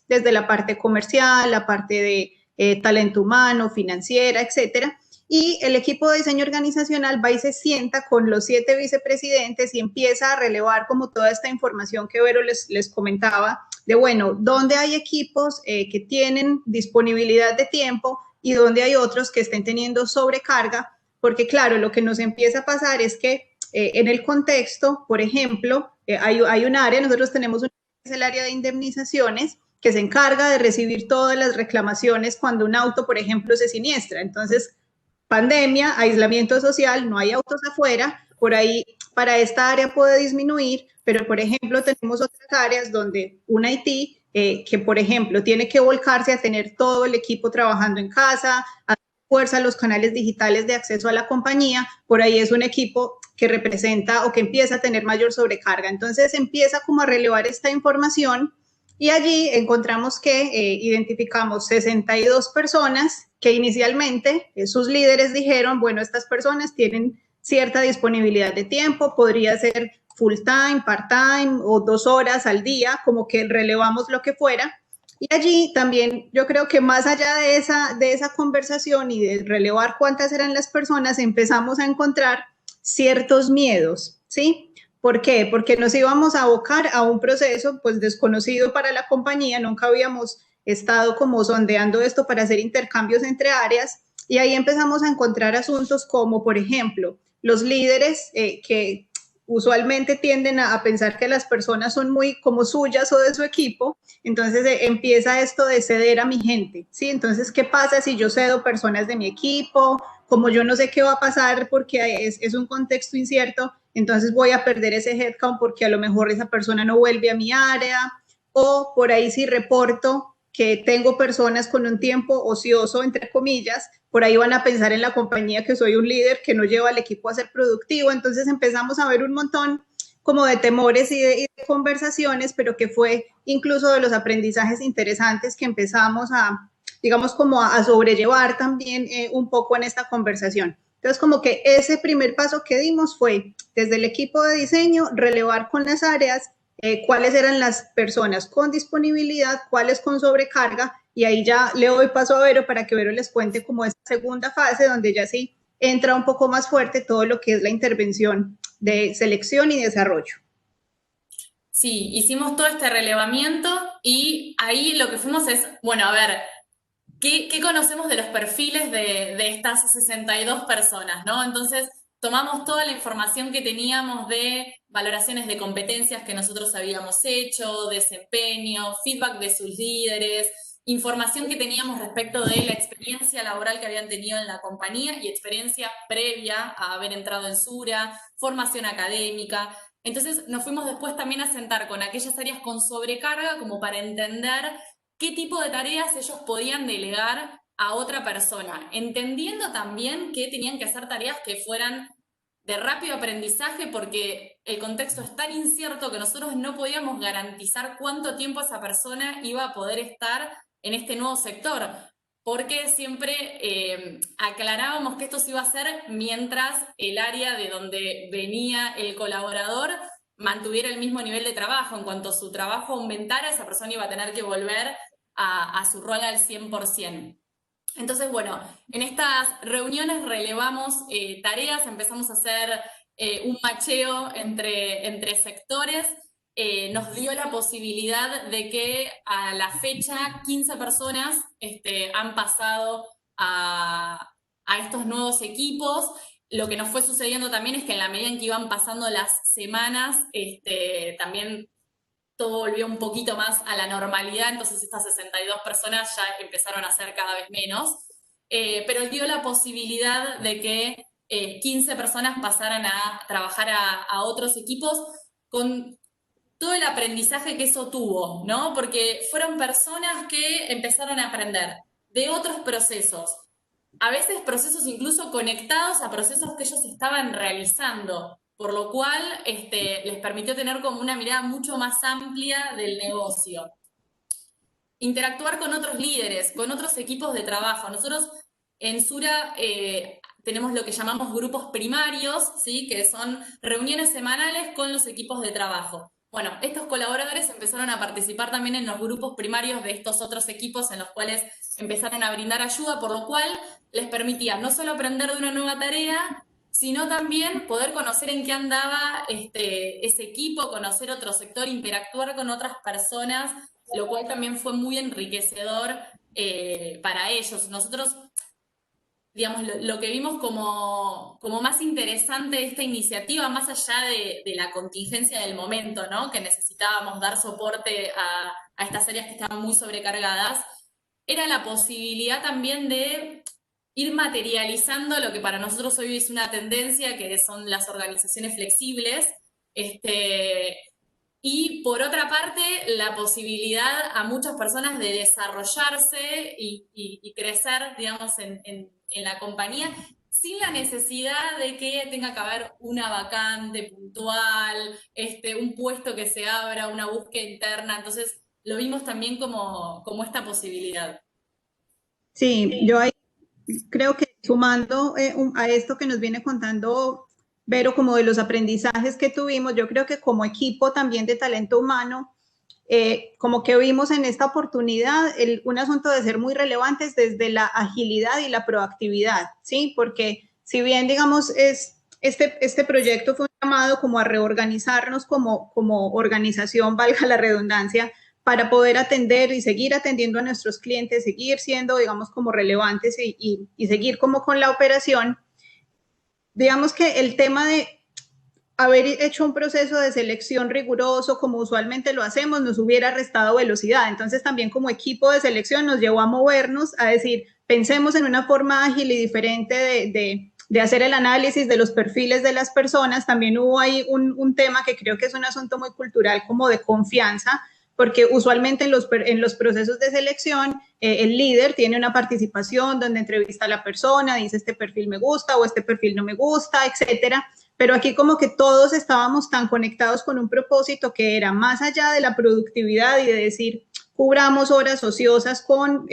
desde la parte comercial, la parte de talento humano, financiera, etcétera. Y el equipo de diseño organizacional va y se sienta con los 7 vicepresidentes y empieza a relevar como toda esta información que Vero les comentaba, de bueno, dónde hay equipos que tienen disponibilidad de tiempo y dónde hay otros que estén teniendo sobrecarga, porque claro, lo que nos empieza a pasar es que en el contexto, por ejemplo, hay un área, nosotros tenemos un área, que es el área de indemnizaciones, que se encarga de recibir todas las reclamaciones cuando un auto, por ejemplo, se siniestra. Entonces, pandemia, aislamiento social, no hay autos afuera, por ahí para esta área puede disminuir, pero por ejemplo tenemos otras áreas donde un IT que por ejemplo tiene que volcarse a tener todo el equipo trabajando en casa, a fuerza los canales digitales de acceso a la compañía, por ahí es un equipo que representa o que empieza a tener mayor sobrecarga. Entonces empieza como a relevar esta información y allí encontramos que identificamos 62 personas que inicialmente sus líderes dijeron, bueno, estas personas tienen cierta disponibilidad de tiempo, podría ser full time, part time o 2 horas al día, como que relevamos lo que fuera. Y allí también yo creo que más allá de esa conversación y de relevar cuántas eran las personas, empezamos a encontrar ciertos miedos, ¿sí? ¿Por qué? Porque nos íbamos a abocar a un proceso pues desconocido para la compañía, nunca habíamos estado como sondeando esto para hacer intercambios entre áreas y ahí empezamos a encontrar asuntos como, por ejemplo, los líderes que usualmente tienden a pensar que las personas son muy como suyas o de su equipo, entonces empieza esto de ceder a mi gente, ¿sí? Entonces, ¿qué pasa si yo cedo personas de mi equipo? Como yo no sé qué va a pasar porque es un contexto incierto, entonces voy a perder ese headcount porque a lo mejor esa persona no vuelve a mi área, o por ahí si reporto que tengo personas con un tiempo ocioso, entre comillas, por ahí van a pensar en la compañía que soy un líder que no lleva al equipo a ser productivo. Entonces empezamos a ver un montón como de temores y de conversaciones, pero que fue incluso de los aprendizajes interesantes que empezamos a digamos, como a sobrellevar también un poco en esta conversación. Entonces, como que ese primer paso que dimos fue, desde el equipo de diseño, relevar con las áreas cuáles eran las personas con disponibilidad, cuáles con sobrecarga, y ahí ya le doy paso a Vero para que Vero les cuente como esta segunda fase, donde ya sí entra un poco más fuerte todo lo que es la intervención de selección y desarrollo. Sí, hicimos todo este relevamiento y ahí lo que fuimos es, bueno, a ver, ¿qué conocemos de los perfiles de estas 62 personas, ¿no? Entonces, tomamos toda la información que teníamos de valoraciones de competencias que nosotros habíamos hecho, desempeño, feedback de sus líderes, información que teníamos respecto de la experiencia laboral que habían tenido en la compañía y experiencia previa a haber entrado en Sura, formación académica. Entonces, nos fuimos después también a sentar con aquellas áreas con sobrecarga como para entender qué tipo de tareas ellos podían delegar a otra persona, entendiendo también que tenían que hacer tareas que fueran de rápido aprendizaje porque el contexto es tan incierto que nosotros no podíamos garantizar cuánto tiempo esa persona iba a poder estar en este nuevo sector, porque siempre aclarábamos que esto se iba a hacer mientras el área de donde venía el colaborador mantuviera el mismo nivel de trabajo. En cuanto su trabajo aumentara, esa persona iba a tener que volver a su rol al 100%. Entonces, bueno, en estas reuniones relevamos tareas, empezamos a hacer un macheo entre sectores, nos dio la posibilidad de que a la fecha 15 personas han pasado a estos nuevos equipos. Lo que nos fue sucediendo también es que en la medida en que iban pasando las semanas, también todo volvió un poquito más a la normalidad, entonces estas 62 personas ya empezaron a ser cada vez menos, pero dio la posibilidad de que 15 personas pasaran a trabajar a otros equipos con todo el aprendizaje que eso tuvo, ¿no? Porque fueron personas que empezaron a aprender de otros procesos, a veces procesos incluso conectados a procesos que ellos estaban realizando, por lo cual les permitió tener como una mirada mucho más amplia del negocio. Interactuar con otros líderes, con otros equipos de trabajo. Nosotros en Sura tenemos lo que llamamos grupos primarios, ¿sí? Que son reuniones semanales con los equipos de trabajo. Bueno, estos colaboradores empezaron a participar también en los grupos primarios de estos otros equipos en los cuales empezaron a brindar ayuda, por lo cual les permitía no solo aprender de una nueva tarea, sino también poder conocer en qué andaba ese equipo, conocer otro sector, interactuar con otras personas, lo cual también fue muy enriquecedor para ellos. Nosotros, digamos, lo que vimos como más interesante de esta iniciativa, más allá de la contingencia del momento, ¿no? Que necesitábamos dar soporte a estas áreas que estaban muy sobrecargadas, era la posibilidad también de ir materializando lo que para nosotros hoy es una tendencia, que son las organizaciones flexibles, y por otra parte, la posibilidad a muchas personas de desarrollarse y crecer, digamos, en la compañía, sin la necesidad de que tenga que haber una vacante puntual, un puesto que se abra, una búsqueda interna. Entonces, lo vimos también como esta posibilidad. Sí, yo ahí creo que sumando a esto que nos viene contando Vero, como de los aprendizajes que tuvimos, yo creo que como equipo también de talento humano, como que vimos en esta oportunidad un asunto de ser muy relevantes desde la agilidad y la proactividad, ¿sí? Porque si bien, digamos, este proyecto fue un llamado como a reorganizarnos como organización, valga la redundancia, para poder atender y seguir atendiendo a nuestros clientes, seguir siendo, digamos, como relevantes y seguir como con la operación. Digamos que el tema de haber hecho un proceso de selección riguroso, como usualmente lo hacemos, nos hubiera restado velocidad. Entonces, también como equipo de selección nos llevó a movernos, a decir, pensemos en una forma ágil y diferente de hacer el análisis de los perfiles de las personas. También hubo ahí un tema que creo que es un asunto muy cultural, como de confianza, porque usualmente en los procesos de selección el líder tiene una participación donde entrevista a la persona, dice este perfil me gusta o este perfil no me gusta, etcétera. Pero aquí como que todos estábamos tan conectados con un propósito que era más allá de la productividad y de decir, cubramos horas ociosas con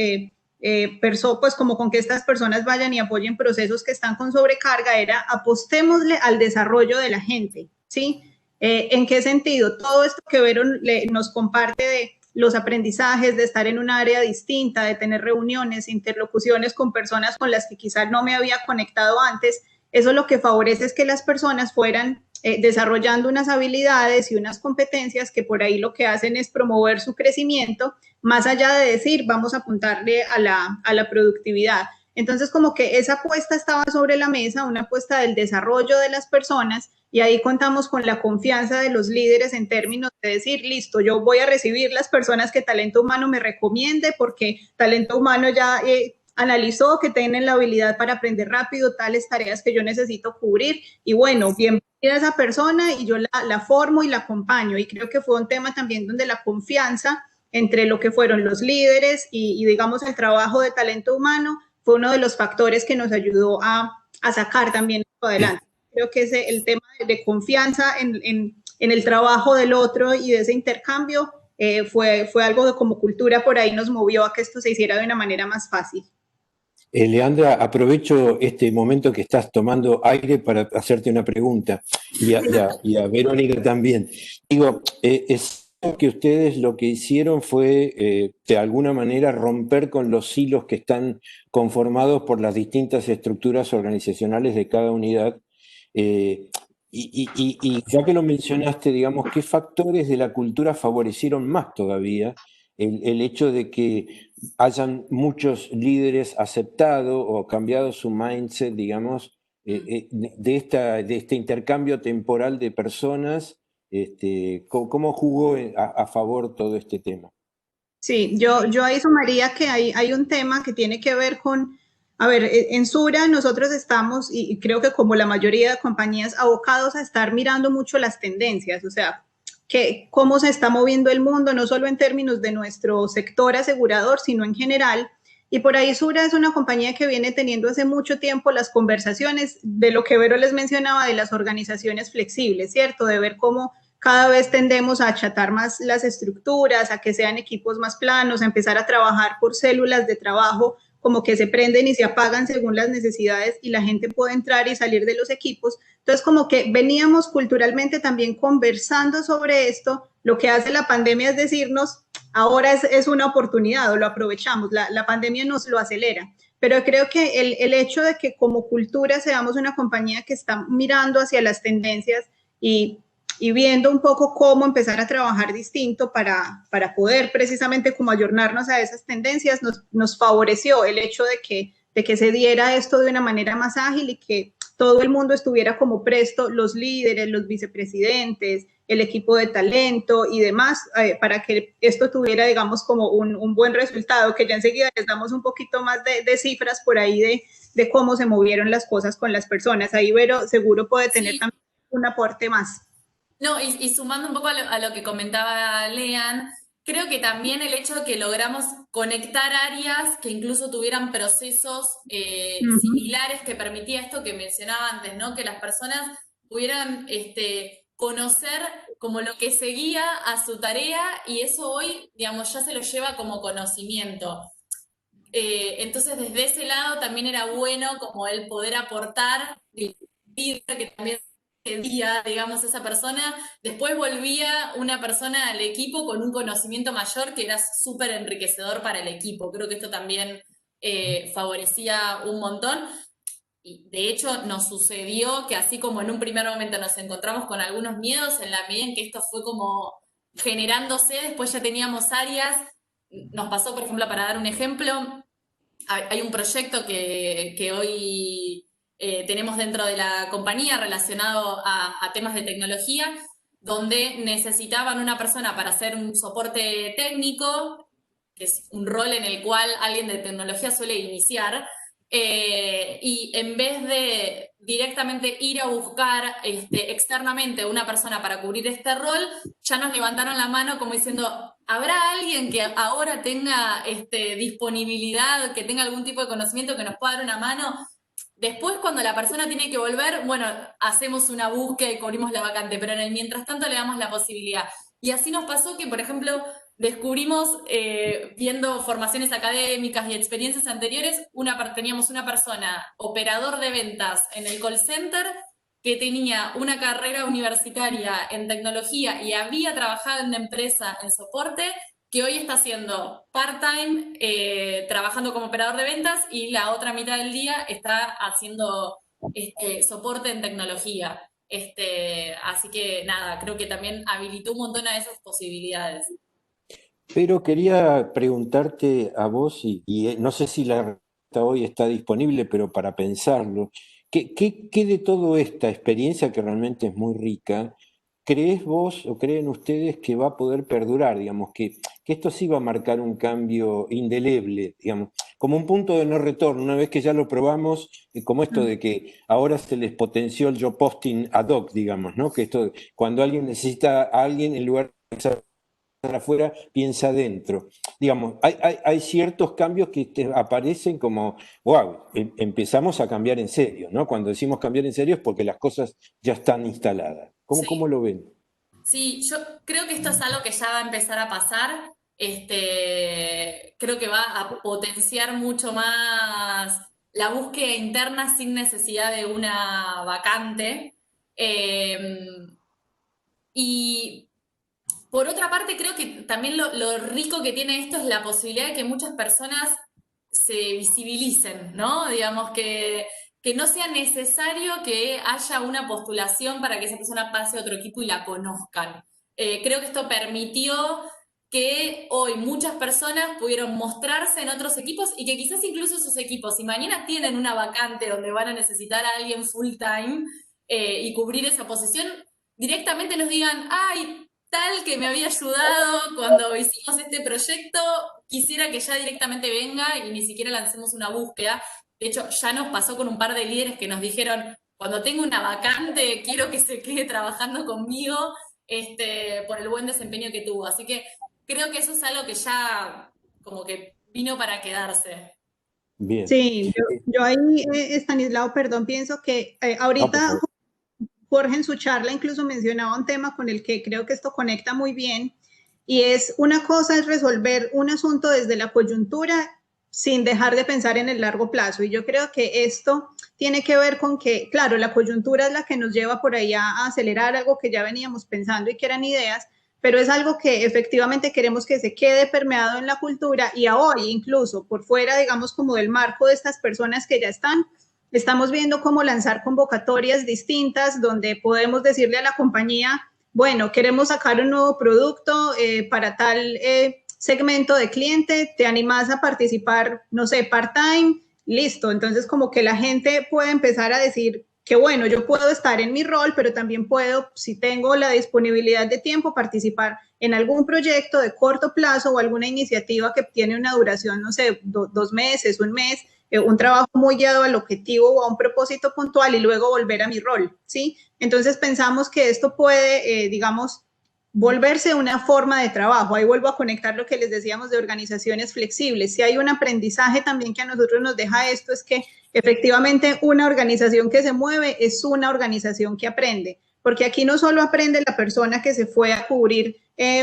pues como con que estas personas vayan y apoyen procesos que están con sobrecarga, era apostémosle al desarrollo de la gente, ¿sí? ¿En qué sentido? Todo esto que Vero nos comparte de los aprendizajes, de estar en un área distinta, de tener reuniones, interlocuciones con personas con las que quizás no me había conectado antes, eso lo que favorece es que las personas fueran desarrollando unas habilidades y unas competencias que por ahí lo que hacen es promover su crecimiento, más allá de decir vamos a apuntarle a la productividad. Entonces como que esa apuesta estaba sobre la mesa, una apuesta del desarrollo de las personas, y ahí contamos con la confianza de los líderes en términos de decir, listo, yo voy a recibir las personas que Talento Humano me recomiende, porque Talento Humano ya analizó que tienen la habilidad para aprender rápido tales tareas que yo necesito cubrir, y bueno, bienvenida a esa persona y yo la formo y la acompaño. Y creo que fue un tema también donde la confianza entre lo que fueron los líderes y digamos el trabajo de Talento Humano fue uno de los factores que nos ayudó a sacar también esto adelante. Creo que el tema de confianza en el trabajo del otro y de ese intercambio fue algo de como cultura por ahí nos movió a que esto se hiciera de una manera más fácil. Leandra, aprovecho este momento que estás tomando aire para hacerte una pregunta, y a Verónica también. Digo, es que ustedes lo que hicieron fue, de alguna manera, romper con los hilos que están conformados por las distintas estructuras organizacionales de cada unidad. Y ya que lo mencionaste, digamos, ¿qué factores de la cultura favorecieron más todavía el hecho de que hayan muchos líderes aceptado o cambiado su mindset, digamos, de este intercambio temporal de personas? ¿Cómo jugó a favor todo este tema? Sí, yo ahí sumaría que hay un tema que tiene que ver con, a ver, en Sura nosotros estamos, y creo que como la mayoría de compañías, abocados a estar mirando mucho las tendencias, o sea, cómo se está moviendo el mundo, no solo en términos de nuestro sector asegurador, sino en general. Y por ahí Sura es una compañía que viene teniendo hace mucho tiempo las conversaciones de lo que Vero les mencionaba de las organizaciones flexibles, ¿cierto? De ver cómo cada vez tendemos a achatar más las estructuras, a que sean equipos más planos, a empezar a trabajar por células de trabajo como que se prenden y se apagan según las necesidades y la gente puede entrar y salir de los equipos. Entonces, como que veníamos culturalmente también conversando sobre esto. Lo que hace la pandemia es decirnos, ahora es una oportunidad o lo aprovechamos. La pandemia nos lo acelera. Pero creo que el hecho de que como cultura seamos una compañía que está mirando hacia las tendencias y viendo un poco cómo empezar a trabajar distinto para poder precisamente como ayornarnos a esas tendencias, nos favoreció el hecho de que se diera esto de una manera más ágil y que todo el mundo estuviera como presto, los líderes, los vicepresidentes, el equipo de talento y demás, para que esto tuviera, digamos, como un buen resultado, que ya enseguida les damos un poquito más de cifras por ahí de cómo se movieron las cosas con las personas. Ahí Vero seguro puede tener también un aporte más. No, y sumando un poco a lo que comentaba Lean, creo que también el hecho de que logramos conectar áreas que incluso tuvieran procesos similares que permitía esto que mencionaba antes, ¿no? Que las personas pudieran conocer como lo que seguía a su tarea y eso hoy, digamos, ya se lo lleva como conocimiento. Entonces, desde ese lado también era bueno como el poder aportar, que también día, digamos, esa persona, después volvía una persona al equipo con un conocimiento mayor que era súper enriquecedor para el equipo. Creo que esto también favorecía un montón. Y de hecho nos sucedió que así como en un primer momento nos encontramos con algunos miedos, en la medida en que esto fue como generándose, después ya teníamos áreas. Nos pasó, por ejemplo, para dar un ejemplo, hay un proyecto que hoy tenemos dentro de la compañía relacionado a temas de tecnología, donde necesitaban una persona para hacer un soporte técnico, que es un rol en el cual alguien de tecnología suele iniciar, y en vez de directamente ir a buscar externamente una persona para cubrir este rol, ya nos levantaron la mano como diciendo, ¿habrá alguien que ahora tenga disponibilidad, que tenga algún tipo de conocimiento que nos pueda dar una mano? Después, cuando la persona tiene que volver, bueno, hacemos una búsqueda y cubrimos la vacante, pero en el mientras tanto le damos la posibilidad. Y así nos pasó que, por ejemplo, descubrimos, viendo formaciones académicas y experiencias anteriores, teníamos una persona, operador de ventas en el call center, que tenía una carrera universitaria en tecnología y había trabajado en una empresa en soporte, que hoy está haciendo part-time, trabajando como operador de ventas, y la otra mitad del día está haciendo soporte en tecnología. Así que nada, creo que también habilitó un montón a esas posibilidades. Pero quería preguntarte a vos, no sé si la respuesta hoy está disponible, pero para pensarlo, ¿qué de toda esta experiencia que realmente es muy rica, crees vos o creen ustedes que va a poder perdurar, digamos, que esto sí va a marcar un cambio indeleble, digamos, como un punto de no retorno, una vez que ya lo probamos, como esto de que ahora se les potenció el job posting ad hoc, digamos, ¿no? Que esto, cuando alguien necesita a alguien, en lugar de pensar afuera, piensa adentro. Digamos, hay ciertos cambios que aparecen como, wow, empezamos a cambiar en serio, ¿no? Cuando decimos cambiar en serio es porque las cosas ya están instaladas. ¿Cómo lo ven? Sí, yo creo que esto es algo que ya va a empezar a pasar. Creo que va a potenciar mucho más la búsqueda interna sin necesidad de una vacante. Y por otra parte, creo que también lo rico que tiene esto es la posibilidad de que muchas personas se visibilicen, ¿no? Digamos que no sea necesario que haya una postulación para que esa persona pase a otro equipo y la conozcan. Creo que esto permitió que hoy muchas personas pudieron mostrarse en otros equipos y que quizás incluso esos equipos, si mañana tienen una vacante donde van a necesitar a alguien full time y cubrir esa posición, directamente nos digan, ay, tal que me había ayudado cuando hicimos este proyecto, quisiera que ya directamente venga y ni siquiera lancemos una búsqueda. De hecho, ya nos pasó con un par de líderes que nos dijeron, cuando tengo una vacante, quiero que se quede trabajando conmigo, por el buen desempeño que tuvo. Así que creo que eso es algo que ya como que vino para quedarse. Bien. Sí, yo ahí, Estanislao, perdón, pienso que ahorita Jorge en su charla incluso mencionaba un tema con el que creo que esto conecta muy bien, y es una cosa es resolver un asunto desde la coyuntura sin dejar de pensar en el largo plazo. Y yo creo que esto tiene que ver con que, claro, la coyuntura es la que nos lleva por ahí a acelerar algo que ya veníamos pensando y que eran ideas, pero es algo que efectivamente queremos que se quede permeado en la cultura, y a hoy incluso por fuera, digamos, como del marco de estas personas que ya estamos viendo cómo lanzar convocatorias distintas donde podemos decirle a la compañía, bueno, queremos sacar un nuevo producto para tal segmento de cliente, ¿te animás a participar, no sé, part-time? Listo, entonces como que la gente puede empezar a decir que bueno, yo puedo estar en mi rol, pero también puedo, si tengo la disponibilidad de tiempo, participar en algún proyecto de corto plazo o alguna iniciativa que tiene una duración, no sé, 2 meses, un mes, un trabajo muy guiado al objetivo o a un propósito puntual y luego volver a mi rol, ¿sí? Entonces pensamos que esto puede, digamos, volverse una forma de trabajo. Ahí vuelvo a conectar lo que les decíamos de organizaciones flexibles. Si hay un aprendizaje también que a nosotros nos deja esto, es que efectivamente una organización que se mueve es una organización que aprende, porque aquí no solo aprende la persona que se fue a cubrir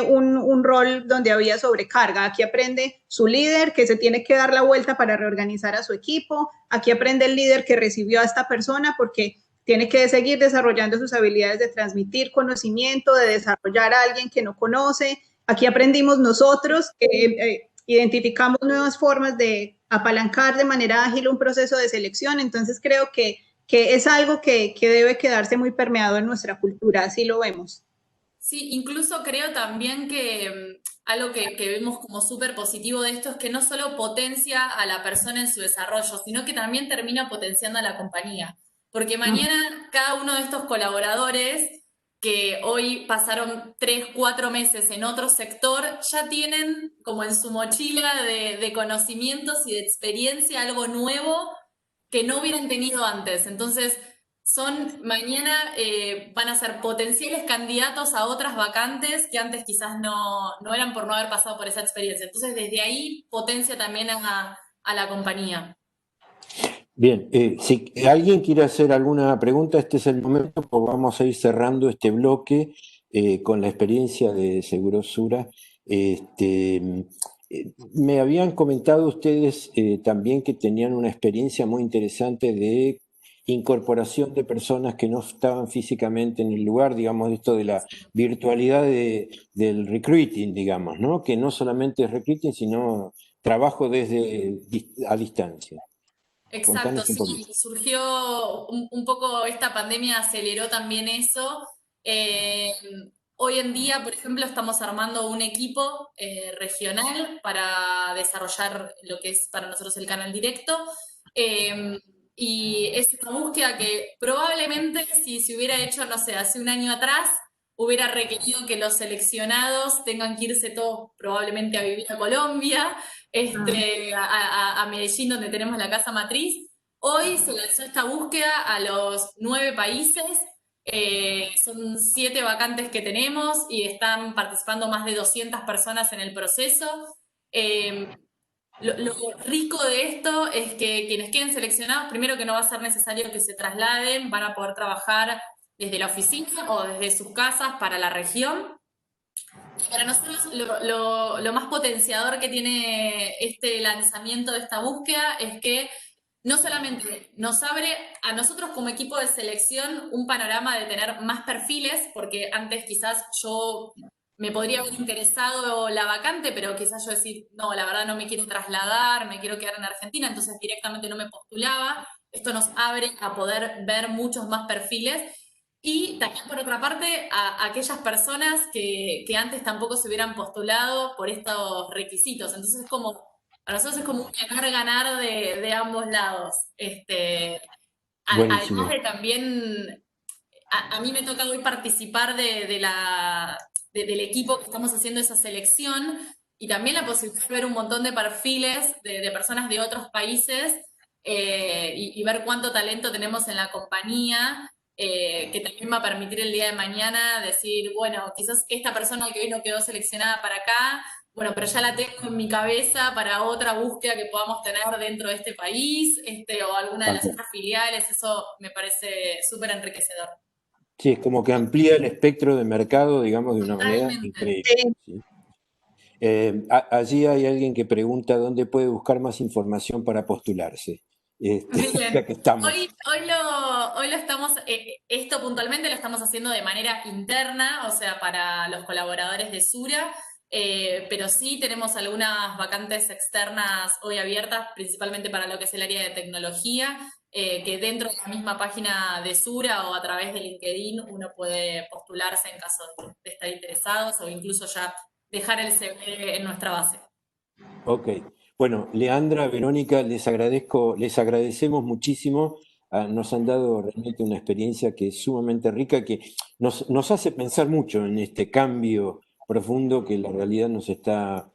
un rol donde había sobrecarga, aquí aprende su líder que se tiene que dar la vuelta para reorganizar a su equipo, aquí aprende el líder que recibió a esta persona porque tiene que seguir desarrollando sus habilidades de transmitir conocimiento, de desarrollar a alguien que no conoce. Aquí aprendimos nosotros que identificamos nuevas formas de apalancar de manera ágil un proceso de selección. Entonces creo que es algo que debe quedarse muy permeado en nuestra cultura, así lo vemos. Sí, incluso creo también que algo que vemos como súper positivo de esto es que no solo potencia a la persona en su desarrollo, sino que también termina potenciando a la compañía. Porque mañana cada uno de estos colaboradores que hoy pasaron 3, 4 meses en otro sector, ya tienen como en su mochila de conocimientos y de experiencia algo nuevo que no hubieran tenido antes. Entonces, mañana van a ser potenciales candidatos a otras vacantes que antes quizás no eran por no haber pasado por esa experiencia. Entonces, desde ahí potencia también a la compañía. Bien, si alguien quiere hacer alguna pregunta, este es el momento, pues vamos a ir cerrando este bloque con la experiencia de Segurosura Me habían comentado ustedes también que tenían una experiencia muy interesante de incorporación de personas que no estaban físicamente en el lugar, digamos, esto de la virtualidad del recruiting, digamos, ¿no? Que no solamente es recruiting, sino trabajo a distancia. Exacto, Contanos un poquito. sí, surgió un poco, esta pandemia aceleró también eso. Eh, Hoy en día, por ejemplo, estamos armando un equipo regional para desarrollar lo que es para nosotros el canal directo. Eh, y es una búsqueda que probablemente si se hubiera hecho, no sé, hace un año atrás, hubiera requerido que los seleccionados tengan que irse todos probablemente a vivir a Colombia, a Medellín, donde tenemos la casa matriz. Hoy se lanzó esta búsqueda a los 9 países. Son 7 vacantes que tenemos y están participando más de 200 personas en el proceso. Lo rico de esto es que quienes queden seleccionados, primero que no va a ser necesario que se trasladen, van a poder trabajar desde la oficina o desde sus casas para la región. Para nosotros lo más potenciador que tiene este lanzamiento de esta búsqueda es que no solamente nos abre a nosotros como equipo de selección un panorama de tener más perfiles, porque antes quizás yo me podría haber interesado la vacante, pero quizás yo decir, no, la verdad no me quiero trasladar, me quiero quedar en Argentina, entonces directamente no me postulaba. Esto nos abre a poder ver muchos más perfiles y también, por otra parte, a aquellas personas que antes tampoco se hubieran postulado por estos requisitos. Entonces, es como, para nosotros es como un ganar-ganar de ambos lados. Además Buenísimo. de también, a mí me toca hoy participar del equipo que estamos haciendo esa selección y también la posibilidad de ver un montón de perfiles de personas de otros países y ver cuánto talento tenemos en la compañía que también va a permitir el día de mañana decir, bueno, quizás esta persona que hoy no quedó seleccionada para acá, bueno, pero ya la tengo en mi cabeza para otra búsqueda que podamos tener dentro de este país, o alguna de las otras filiales, eso me parece súper enriquecedor. Sí, es como que amplía el espectro de mercado, digamos, de una manera Totalmente. increíble. ¿Sí? Allí hay alguien que pregunta dónde puede buscar más información para postularse. Bien. Ya que estamos. Hoy lo estamos, esto puntualmente lo estamos haciendo de manera interna, o sea, para los colaboradores de Sura, pero sí tenemos algunas vacantes externas hoy abiertas, principalmente para lo que es el área de tecnología, que dentro de la misma página de Sura o a través de LinkedIn uno puede postularse en caso de estar interesados o incluso ya dejar el CV en nuestra base. Ok. Bueno, Leandra, Verónica, les agradecemos muchísimo. Nos han dado realmente una experiencia que es sumamente rica, que nos hace pensar mucho en este cambio profundo que la realidad nos está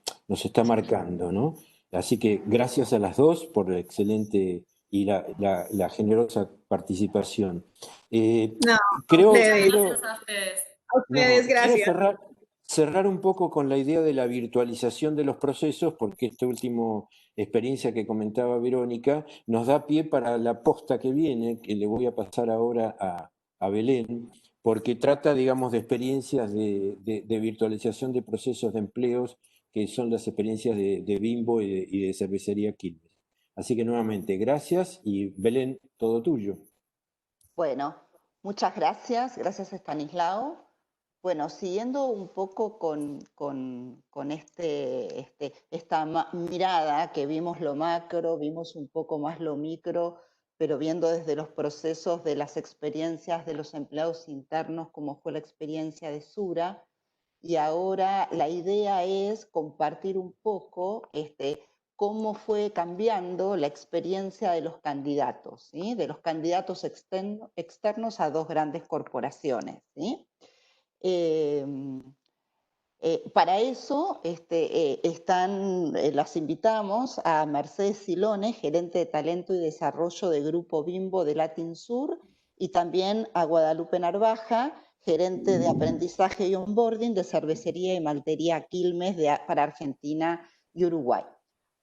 marcando, ¿no? Así que gracias a las dos por la excelente y la generosa participación. No, Creo, Gracias a ustedes. a ustedes, quiero gracias. cerrar un poco con la idea de la virtualización de los procesos, porque esta última experiencia que comentaba Verónica nos da pie para la posta que viene, que le voy a pasar ahora a Belén, porque trata, digamos, de experiencias de virtualización de procesos de empleos, que son las experiencias de Bimbo y de Cervecería Quilmes. Así que nuevamente, gracias y Belén, todo tuyo. Bueno, muchas gracias, gracias Estanislao. Bueno, siguiendo un poco con esta mirada que vimos lo macro, vimos un poco más lo micro, pero viendo desde los procesos de las experiencias de los empleados internos, como fue la experiencia de Sura, y ahora la idea es compartir un poco cómo fue cambiando la experiencia de los candidatos, ¿sí? De los candidatos externos a dos grandes corporaciones, ¿sí? Para eso las invitamos a Mercedes Silone, gerente de talento y desarrollo de Grupo Bimbo de Latin Sur, y también a Guadalupe Narvaja, gerente de aprendizaje y onboarding de Cervecería y Maltería Quilmes para Argentina y Uruguay.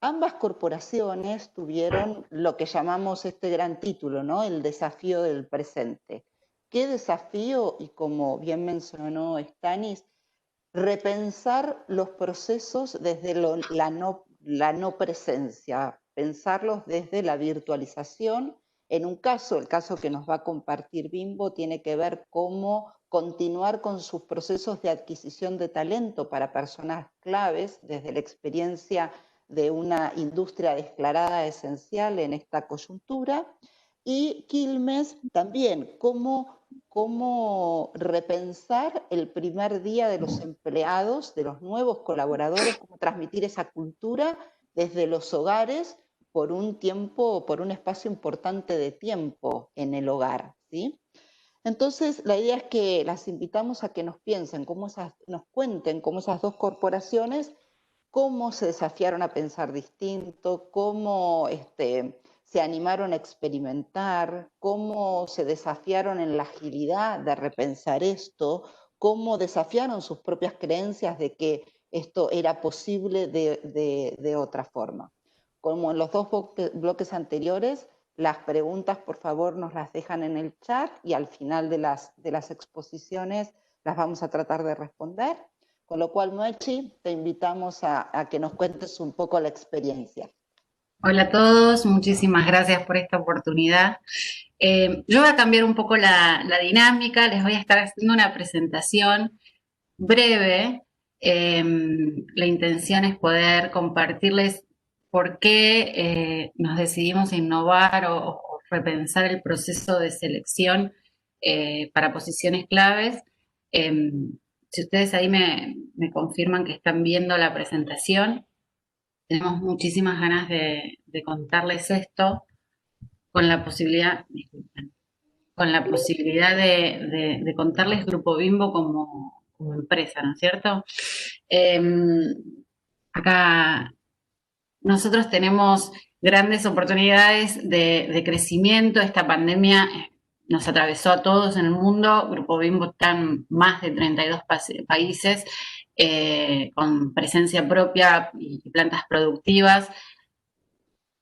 Ambas corporaciones tuvieron lo que llamamos este gran título, ¿no? El desafío del presente. ¿Qué desafío? Y como bien mencionó Stanis, repensar los procesos desde la no presencia, pensarlos desde la virtualización. En un caso, el caso que nos va a compartir Bimbo, tiene que ver cómo continuar con sus procesos de adquisición de talento para personas claves desde la experiencia de una industria declarada esencial en esta coyuntura. Y Quilmes también, cómo repensar el primer día de los empleados, de los nuevos colaboradores, cómo transmitir esa cultura desde los hogares por un tiempo, por un espacio importante de tiempo en el hogar, ¿sí? Entonces, la idea es que las invitamos a que nos piensen, nos cuenten cómo esas dos corporaciones, cómo se desafiaron a pensar distinto, cómo se animaron a experimentar, cómo se desafiaron en la agilidad de repensar esto, cómo desafiaron sus propias creencias de que esto era posible de otra forma. Como en los dos bloques anteriores, las preguntas, por favor, nos las dejan en el chat y al final de las exposiciones las vamos a tratar de responder. Con lo cual, Moechi, te invitamos a que nos cuentes un poco la experiencia. Hola a todos, muchísimas gracias por esta oportunidad. Yo voy a cambiar un poco la dinámica, les voy a estar haciendo una presentación breve. La intención es poder compartirles por qué nos decidimos a innovar o repensar el proceso de selección para posiciones claves. Si ustedes ahí me confirman que están viendo la presentación, tenemos muchísimas ganas de contarles esto con la posibilidad, de contarles Grupo Bimbo como empresa, ¿no es cierto? Acá nosotros tenemos grandes oportunidades de crecimiento. Esta pandemia nos atravesó a todos en el mundo. Grupo Bimbo está en más de 32 países con presencia propia y plantas productivas.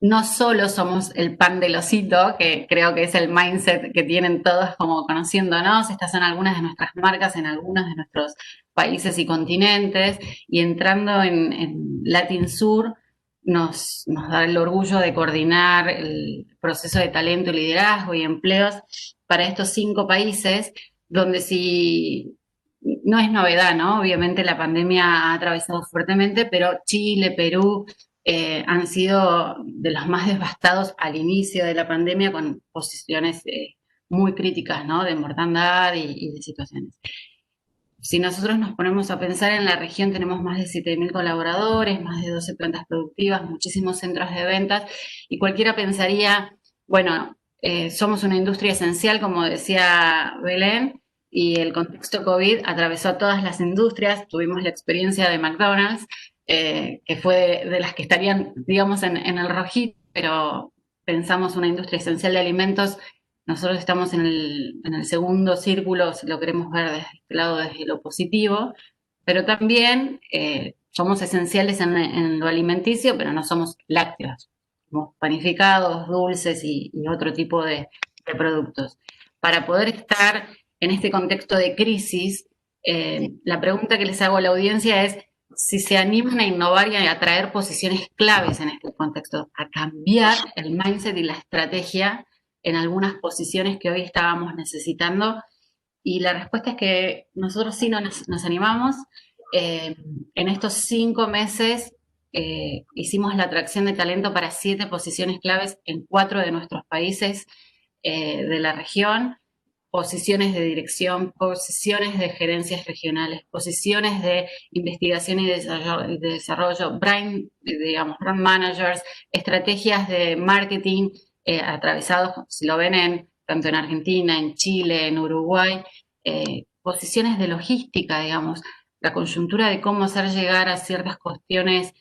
No solo somos el pan del osito, que creo que es el mindset que tienen todos como conociéndonos. Estas son algunas de nuestras marcas en algunos de nuestros países y continentes. Y entrando en Latin Sur, nos da el orgullo de coordinar el proceso de talento, liderazgo y empleos para estos 5 países, donde sí no es novedad, ¿no? Obviamente la pandemia ha atravesado fuertemente, pero Chile, Perú han sido de los más devastados al inicio de la pandemia, con posiciones muy críticas, ¿no? De mortandad y de situaciones. Si nosotros nos ponemos a pensar, en la región tenemos más de 7.000 colaboradores, más de 12 plantas productivas, muchísimos centros de ventas, y cualquiera pensaría, bueno, somos una industria esencial, como decía Belén, y el contexto COVID atravesó a todas las industrias. Tuvimos la experiencia de McDonald's, que fue de las que estarían, digamos, en el rojito, pero pensamos una industria esencial de alimentos. Nosotros estamos en el segundo círculo, si lo queremos ver desde este lado, desde lo positivo, pero también somos esenciales en lo alimenticio, pero no somos lácteos. Somos panificados, dulces y otro tipo de productos. Para poder estar en este contexto de crisis, la pregunta que les hago a la audiencia es si se animan a innovar y a atraer posiciones claves en este contexto, a cambiar el mindset y la estrategia en algunas posiciones que hoy estábamos necesitando. Y la respuesta es que nosotros sí nos animamos. En estos 5 meses hicimos la atracción de talento para 7 posiciones claves en 4 de nuestros países de la región, posiciones de dirección, posiciones de gerencias regionales, posiciones de investigación y desarrollo, brand managers, estrategias de marketing, atravesados, si lo ven, tanto en Argentina, en Chile, en Uruguay, posiciones de logística, digamos, la coyuntura de cómo hacer llegar a ciertas cuestiones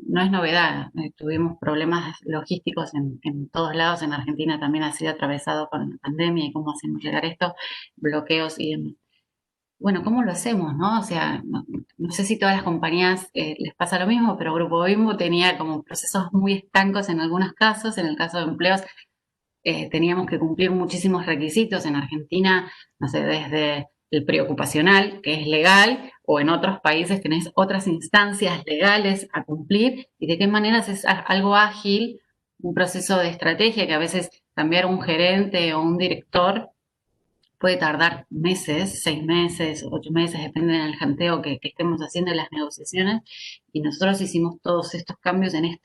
no es novedad. Tuvimos problemas logísticos en todos lados. En Argentina también ha sido atravesado con la pandemia y cómo hacemos llegar esto, bloqueos y demás. Bueno, ¿cómo lo hacemos, no? O sea, no sé si todas las compañías les pasa lo mismo, pero Grupo Bimbo tenía como procesos muy estancos en algunos casos. En el caso de empleos, teníamos que cumplir muchísimos requisitos. En Argentina, no sé, desde el preocupacional, que es legal, o en otros países tenés otras instancias legales a cumplir, y de qué manera es algo ágil, un proceso de estrategia que a veces cambiar un gerente o un director puede tardar meses, 6 meses, 8 meses, depende del janteo que estemos haciendo en las negociaciones. Y nosotros hicimos todos estos cambios en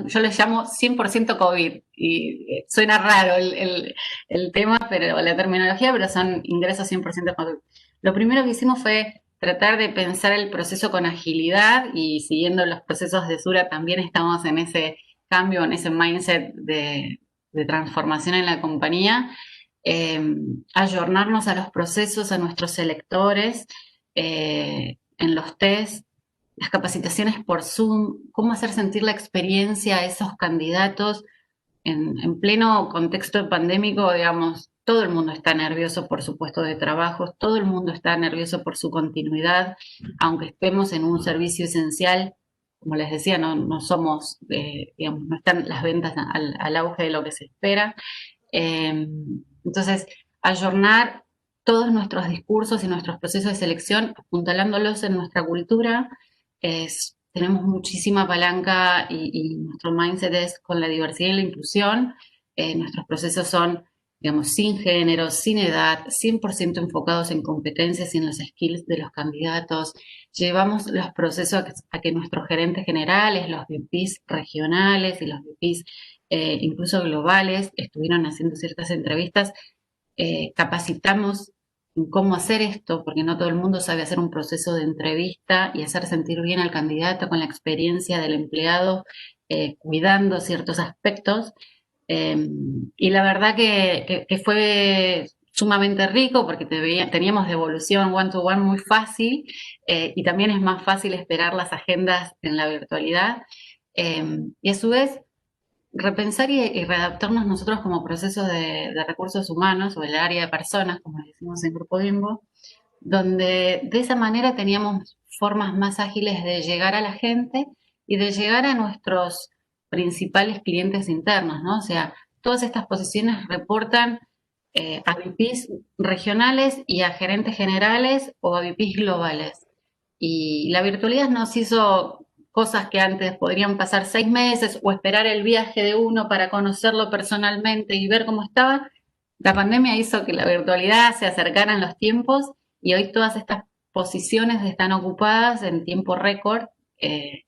yo les llamo 100% COVID. Y suena raro el tema, pero la terminología, pero son ingresos 100% COVID. Lo primero que hicimos fue tratar de pensar el proceso con agilidad y siguiendo los procesos de Sura también estamos en ese cambio, en ese mindset de transformación en la compañía. Ayornarnos a los procesos, a nuestros selectores, en los test, las capacitaciones por Zoom, cómo hacer sentir la experiencia a esos candidatos en pleno contexto pandémico, digamos, todo el mundo está nervioso por su puesto de trabajo, todo el mundo está nervioso por su continuidad, aunque estemos en un servicio esencial, como les decía, no somos, digamos, no están las ventas al auge de lo que se espera. Entonces, ayornar todos nuestros discursos y nuestros procesos de selección, apuntalándolos en nuestra cultura. Tenemos muchísima palanca y nuestro mindset es con la diversidad y la inclusión. Nuestros procesos son, digamos, sin género, sin edad, 100% enfocados en competencias y en los skills de los candidatos. Llevamos los procesos a que nuestros gerentes generales, los VPs regionales y los VPs incluso globales, estuvieron haciendo ciertas entrevistas, capacitamos en cómo hacer esto, porque no todo el mundo sabe hacer un proceso de entrevista y hacer sentir bien al candidato con la experiencia del empleado, cuidando ciertos aspectos. Y la verdad que fue sumamente rico porque teníamos devolución one-to-one muy fácil y también es más fácil esperar las agendas en la virtualidad. Y a su vez, repensar y readaptarnos nosotros como proceso de recursos humanos o el área de personas, como decimos en Grupo Bimbo, donde de esa manera teníamos formas más ágiles de llegar a la gente y de llegar a nuestros principales clientes internos, ¿no? O sea, todas estas posiciones reportan a VPs regionales y a gerentes generales o a VPs globales. Y la virtualidad nos hizo cosas que antes podrían pasar 6 meses o esperar el viaje de uno para conocerlo personalmente y ver cómo estaba. La pandemia hizo que la virtualidad se acercaran los tiempos y hoy todas estas posiciones están ocupadas en tiempo récord, en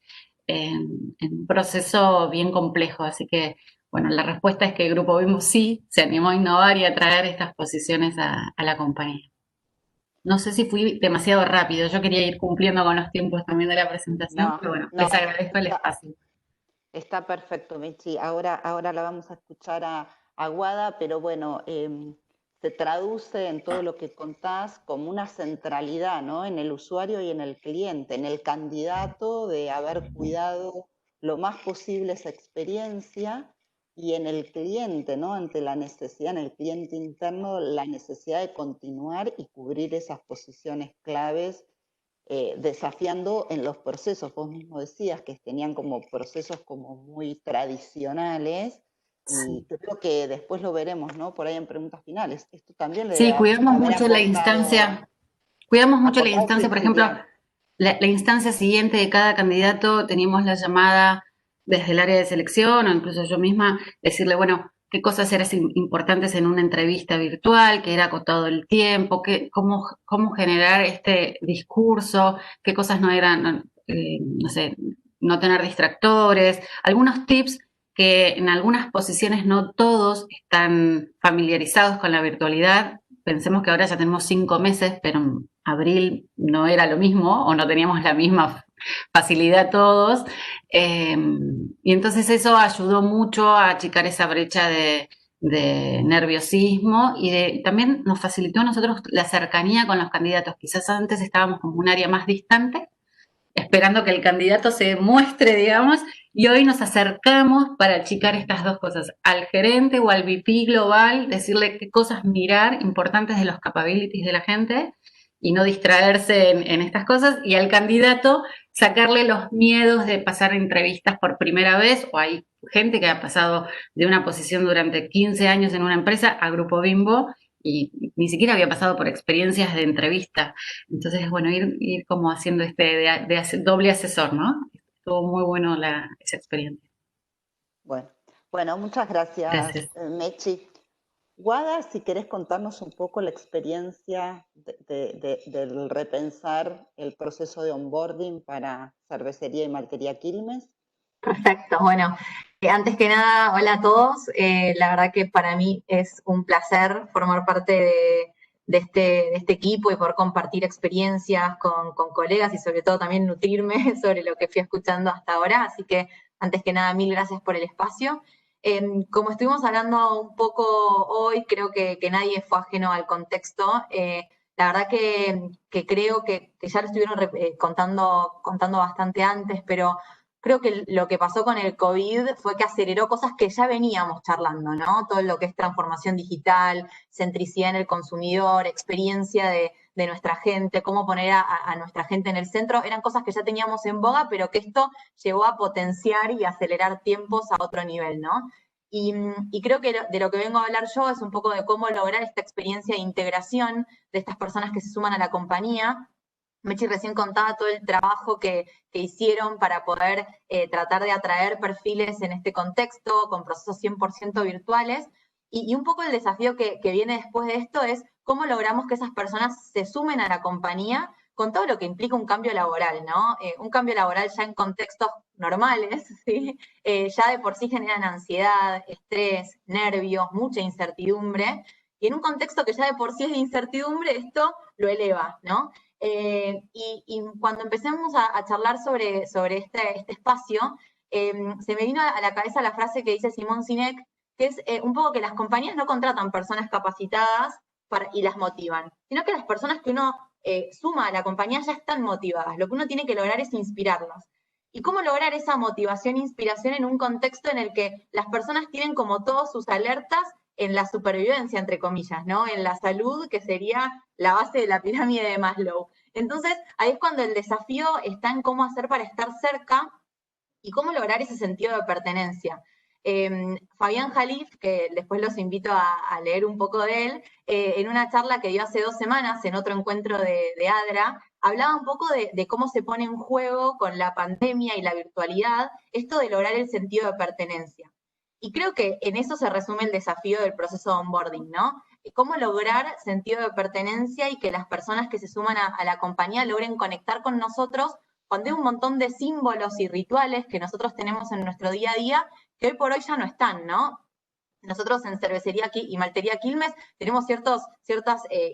un proceso bien complejo. Así que, bueno, la respuesta es que el Grupo Bimbo sí se animó a innovar y a traer estas posiciones a la compañía. No sé si fui demasiado rápido, yo quería ir cumpliendo con los tiempos también de la presentación, pero bueno, les agradezco el espacio. Está perfecto, Mechi. Ahora la vamos a escuchar a Guada, pero bueno, se traduce en todo lo que contás como una centralidad, ¿no? En el usuario y en el cliente, en el candidato, de haber cuidado lo más posible esa experiencia, y en el cliente, ¿no? Ante la necesidad, en el cliente interno, la necesidad de continuar y cubrir esas posiciones claves, desafiando en los procesos. Vos mismo decías que tenían como procesos como muy tradicionales, y creo que después lo veremos, ¿no? Por ahí en preguntas finales. Esto también le sí, cuidamos mucho la instancia. Cuidamos mucho la instancia, por ejemplo, la instancia siguiente de cada candidato, teníamos la llamada desde el área de selección o incluso yo misma, decirle, bueno, qué cosas eran importantes en una entrevista virtual, que era acotado el tiempo, cómo generar este discurso, qué cosas no eran, no sé, no tener distractores, algunos tips que en algunas posiciones no todos están familiarizados con la virtualidy pensemos que ahora ya tenemos 5 meses, pero en abril no era lo mismo o no teníamos la misma facilidad todos, y entonces eso ayudó mucho a achicar esa brecha de nerviosismo y también nos facilitó a nosotros la cercanía con los candidatos. Quizás antes estábamos como un área más distante, esperando que el candidato se muestre, digamos, y hoy nos acercamos para achicar estas dos cosas, al gerente o al VP global, decirle qué cosas mirar importantes de los capabilities de la gente y no distraerse en estas cosas, y al candidato sacarle los miedos de pasar entrevistas por primera vez, o hay gente que ha pasado de una posición durante 15 años en una empresa a Grupo Bimbo y ni siquiera había pasado por experiencias de entrevista. Entonces, bueno, ir como haciendo doble asesor, ¿no? Estuvo muy bueno esa experiencia. Bueno, muchas gracias, Gracias. Mechi. Guada, si querés contarnos un poco la experiencia del repensar el proceso de onboarding para Cervecería y Maltería Quilmes. Perfecto, bueno, antes que nada, hola a todos. La verdad que para mí es un placer formar parte de este equipo y poder compartir experiencias con colegas y sobre todo también nutrirme sobre lo que fui escuchando hasta ahora. Así que antes que nada, mil gracias por el espacio. Como estuvimos hablando un poco hoy, creo que nadie fue ajeno al contexto. La verdad que creo que ya lo estuvieron contando bastante antes, pero creo que lo que pasó con el COVID fue que aceleró cosas que ya veníamos charlando, ¿no? Todo lo que es transformación digital, centricidad en el consumidor, experiencia de nuestra gente, cómo poner a nuestra gente en el centro, eran cosas que ya teníamos en boga, pero que esto llevó a potenciar y acelerar tiempos a otro nivel, ¿no? Y creo que de lo que vengo a hablar yo es un poco de cómo lograr esta experiencia de integración de estas personas que se suman a la compañía. Mechi recién contaba todo el trabajo que hicieron para poder tratar de atraer perfiles en este contexto, con procesos 100% virtuales. Y un poco el desafío que viene después de esto es cómo logramos que esas personas se sumen a la compañía con todo lo que implica un cambio laboral, ¿no? Un cambio laboral ya en contextos normales, ¿sí? Ya de por sí generan ansiedad, estrés, nervios, mucha incertidumbre. Y en un contexto que ya de por sí es de incertidumbre, esto lo eleva, ¿no? Y cuando empecemos a charlar sobre este espacio, se me vino a la cabeza la frase que dice Simón Sinek, que es un poco que las compañías no contratan personas capacitadas y las motivan, sino que las personas que uno suma a la compañía ya están motivadas. Lo que uno tiene que lograr es inspirarlos. ¿Y cómo lograr esa motivación e inspiración en un contexto en el que las personas tienen como todos sus alertas en la supervivencia, entre comillas, ¿no? En la salud, que sería la base de la pirámide de Maslow. Entonces, ahí es cuando el desafío está en cómo hacer para estar cerca y cómo lograr ese sentido de pertenencia. Fabián Jalif, que después los invito a leer un poco de él, en una charla que dio hace 2 semanas en otro encuentro de ADRA, hablaba un poco de cómo se pone en juego con la pandemia y la virtualidad esto de lograr el sentido de pertenencia. Y creo que en eso se resume el desafío del proceso de onboarding, ¿no? Cómo lograr sentido de pertenencia y que las personas que se suman a la compañía logren conectar con nosotros cuando hay un montón de símbolos y rituales que nosotros tenemos en nuestro día a día que hoy por hoy ya no están, ¿no? Nosotros en Cervecería y Maltería Quilmes tenemos ciertos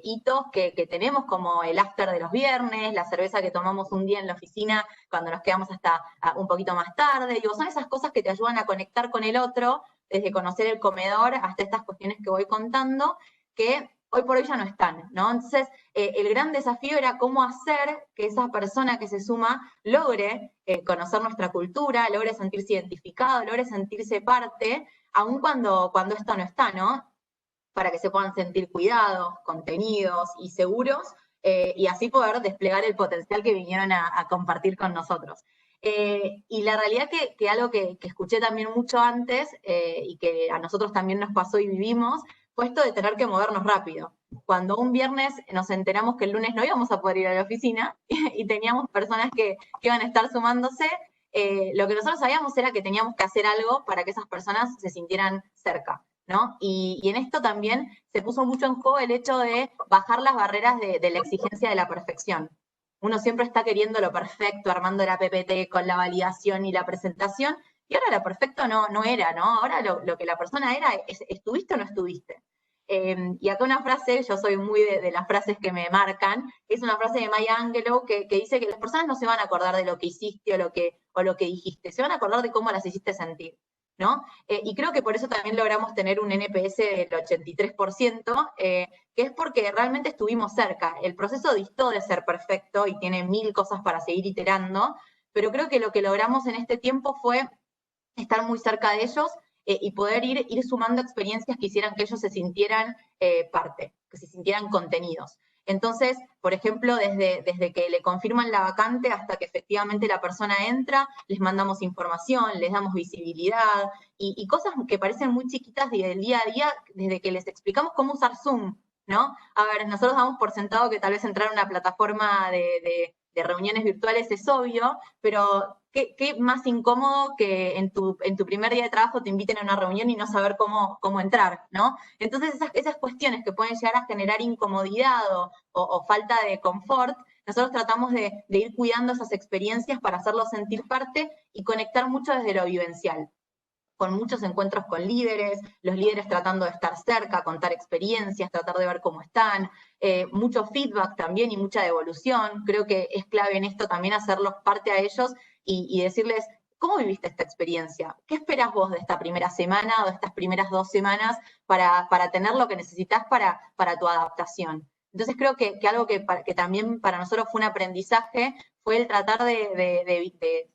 hitos que tenemos, como el after de los viernes, la cerveza que tomamos un día en la oficina cuando nos quedamos hasta un poquito más tarde. Digo, son esas cosas que te ayudan a conectar con el otro, desde conocer el comedor hasta estas cuestiones que voy contando, que hoy por hoy ya no están, ¿no? Entonces, el gran desafío era cómo hacer que esa persona que se suma logre conocer nuestra cultura, logre sentirse identificado, logre sentirse parte, aun cuando esto no está, ¿no? Para que se puedan sentir cuidados, contenidos y seguros, y así poder desplegar el potencial que vinieron a compartir con nosotros. Y la realidad que algo que escuché también mucho antes, y que a nosotros también nos pasó y vivimos, fue esto de tener que movernos rápido. Cuando un viernes nos enteramos que el lunes no íbamos a poder ir a la oficina y teníamos personas que iban a estar sumándose, lo que nosotros sabíamos era que teníamos que hacer algo para que esas personas se sintieran cerca, ¿no? Y en esto también se puso mucho en juego el hecho de bajar las barreras de la exigencia de la perfección. Uno siempre está queriendo lo perfecto, armando la PPT con la validación y la presentación, y ahora lo perfecto no era, ¿no? Ahora lo que la persona era es, ¿estuviste o no estuviste? Y acá una frase, yo soy muy de las frases que me marcan, es una frase de Maya Angelou que dice que las personas no se van a acordar de lo que hiciste o lo que dijiste, se van a acordar de cómo las hiciste sentir, ¿no? Y creo que por eso también logramos tener un NPS del 83%, que es porque realmente estuvimos cerca. El proceso distó de ser perfecto y tiene 1000 cosas para seguir iterando, pero creo que lo que logramos en este tiempo fue estar muy cerca de ellos y poder ir sumando experiencias que hicieran que ellos se sintieran parte, que se sintieran contenidos. Entonces, por ejemplo, desde que le confirman la vacante hasta que efectivamente la persona entra, les mandamos información, les damos visibilidad y cosas que parecen muy chiquitas del día a día, desde que les explicamos cómo usar Zoom, ¿no? A ver, nosotros damos por sentado que tal vez entrar a una plataforma de reuniones virtuales es obvio, pero ¿qué más incómodo que en tu primer día de trabajo te inviten a una reunión y no saber cómo entrar, ¿no? Entonces esas cuestiones que pueden llegar a generar incomodidad o falta de confort, nosotros tratamos de ir cuidando esas experiencias para hacerlos sentir parte y conectar mucho desde lo vivencial, con muchos encuentros con líderes, los líderes tratando de estar cerca, contar experiencias, tratar de ver cómo están, mucho feedback también y mucha devolución. Creo que es clave en esto también hacerlos parte a ellos y decirles, ¿cómo viviste esta experiencia? ¿Qué esperas vos de esta primera semana o de estas primeras 2 semanas para tener lo que necesitas para tu adaptación? Entonces creo que algo que también para nosotros fue un aprendizaje fue el tratar de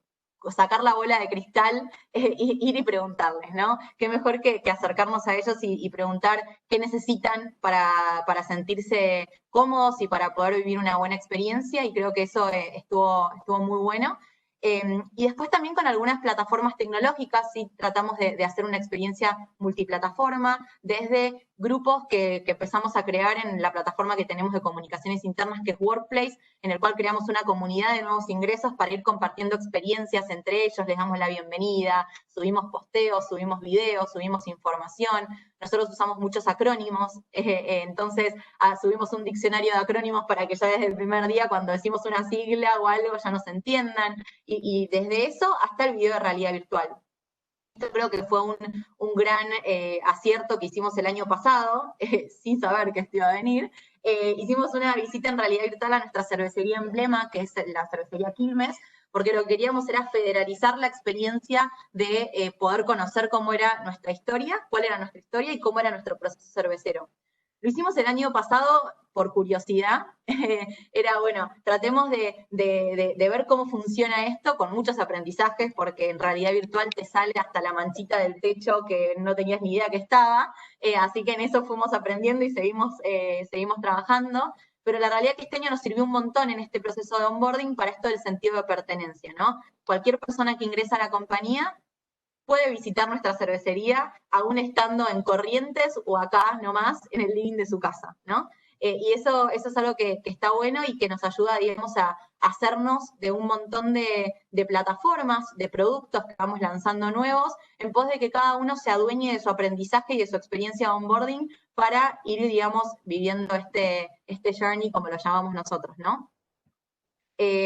sacar la bola de cristal, ir y preguntarles, ¿no? Qué mejor que acercarnos a ellos y preguntar qué necesitan para sentirse cómodos y para poder vivir una buena experiencia, y creo que eso estuvo muy bueno. Y después también con algunas plataformas tecnológicas, sí tratamos de hacer una experiencia multiplataforma, desde grupos que empezamos a crear en la plataforma que tenemos de comunicaciones internas, que es Workplace, en el cual creamos una comunidad de nuevos ingresos para ir compartiendo experiencias entre ellos, les damos la bienvenida, subimos posteos, subimos videos, subimos información. Nosotros usamos muchos acrónimos, entonces subimos un diccionario de acrónimos para que ya desde el primer día, cuando decimos una sigla o algo, ya nos entiendan, y desde eso hasta el video de realidad virtual. Esto creo que fue un gran acierto que hicimos el año pasado, sin saber que esto iba a venir. Hicimos una visita en realidad virtual a nuestra cervecería emblema, que es la cervecería Quilmes, porque lo que queríamos era federalizar la experiencia de poder conocer cómo era nuestra historia, cuál era nuestra historia y cómo era nuestro proceso cervecero. Lo hicimos el año pasado por curiosidad, era bueno, tratemos de ver cómo funciona esto con muchos aprendizajes, porque en realidad virtual te sale hasta la manchita del techo que no tenías ni idea que estaba, así que en eso fuimos aprendiendo y seguimos trabajando, pero la realidad es que este año nos sirvió un montón en este proceso de onboarding para esto del sentido de pertenencia, ¿no? Cualquier persona que ingresa a la compañía puede visitar nuestra cervecería, aún estando en Corrientes o acá nomás, en el living de su casa, ¿no? Y eso es algo que está bueno y que nos ayuda, digamos, a hacernos de un montón de plataformas, de productos que vamos lanzando nuevos, en pos de que cada uno se adueñe de su aprendizaje y de su experiencia de onboarding para ir, digamos, viviendo este journey, como lo llamamos nosotros, ¿no?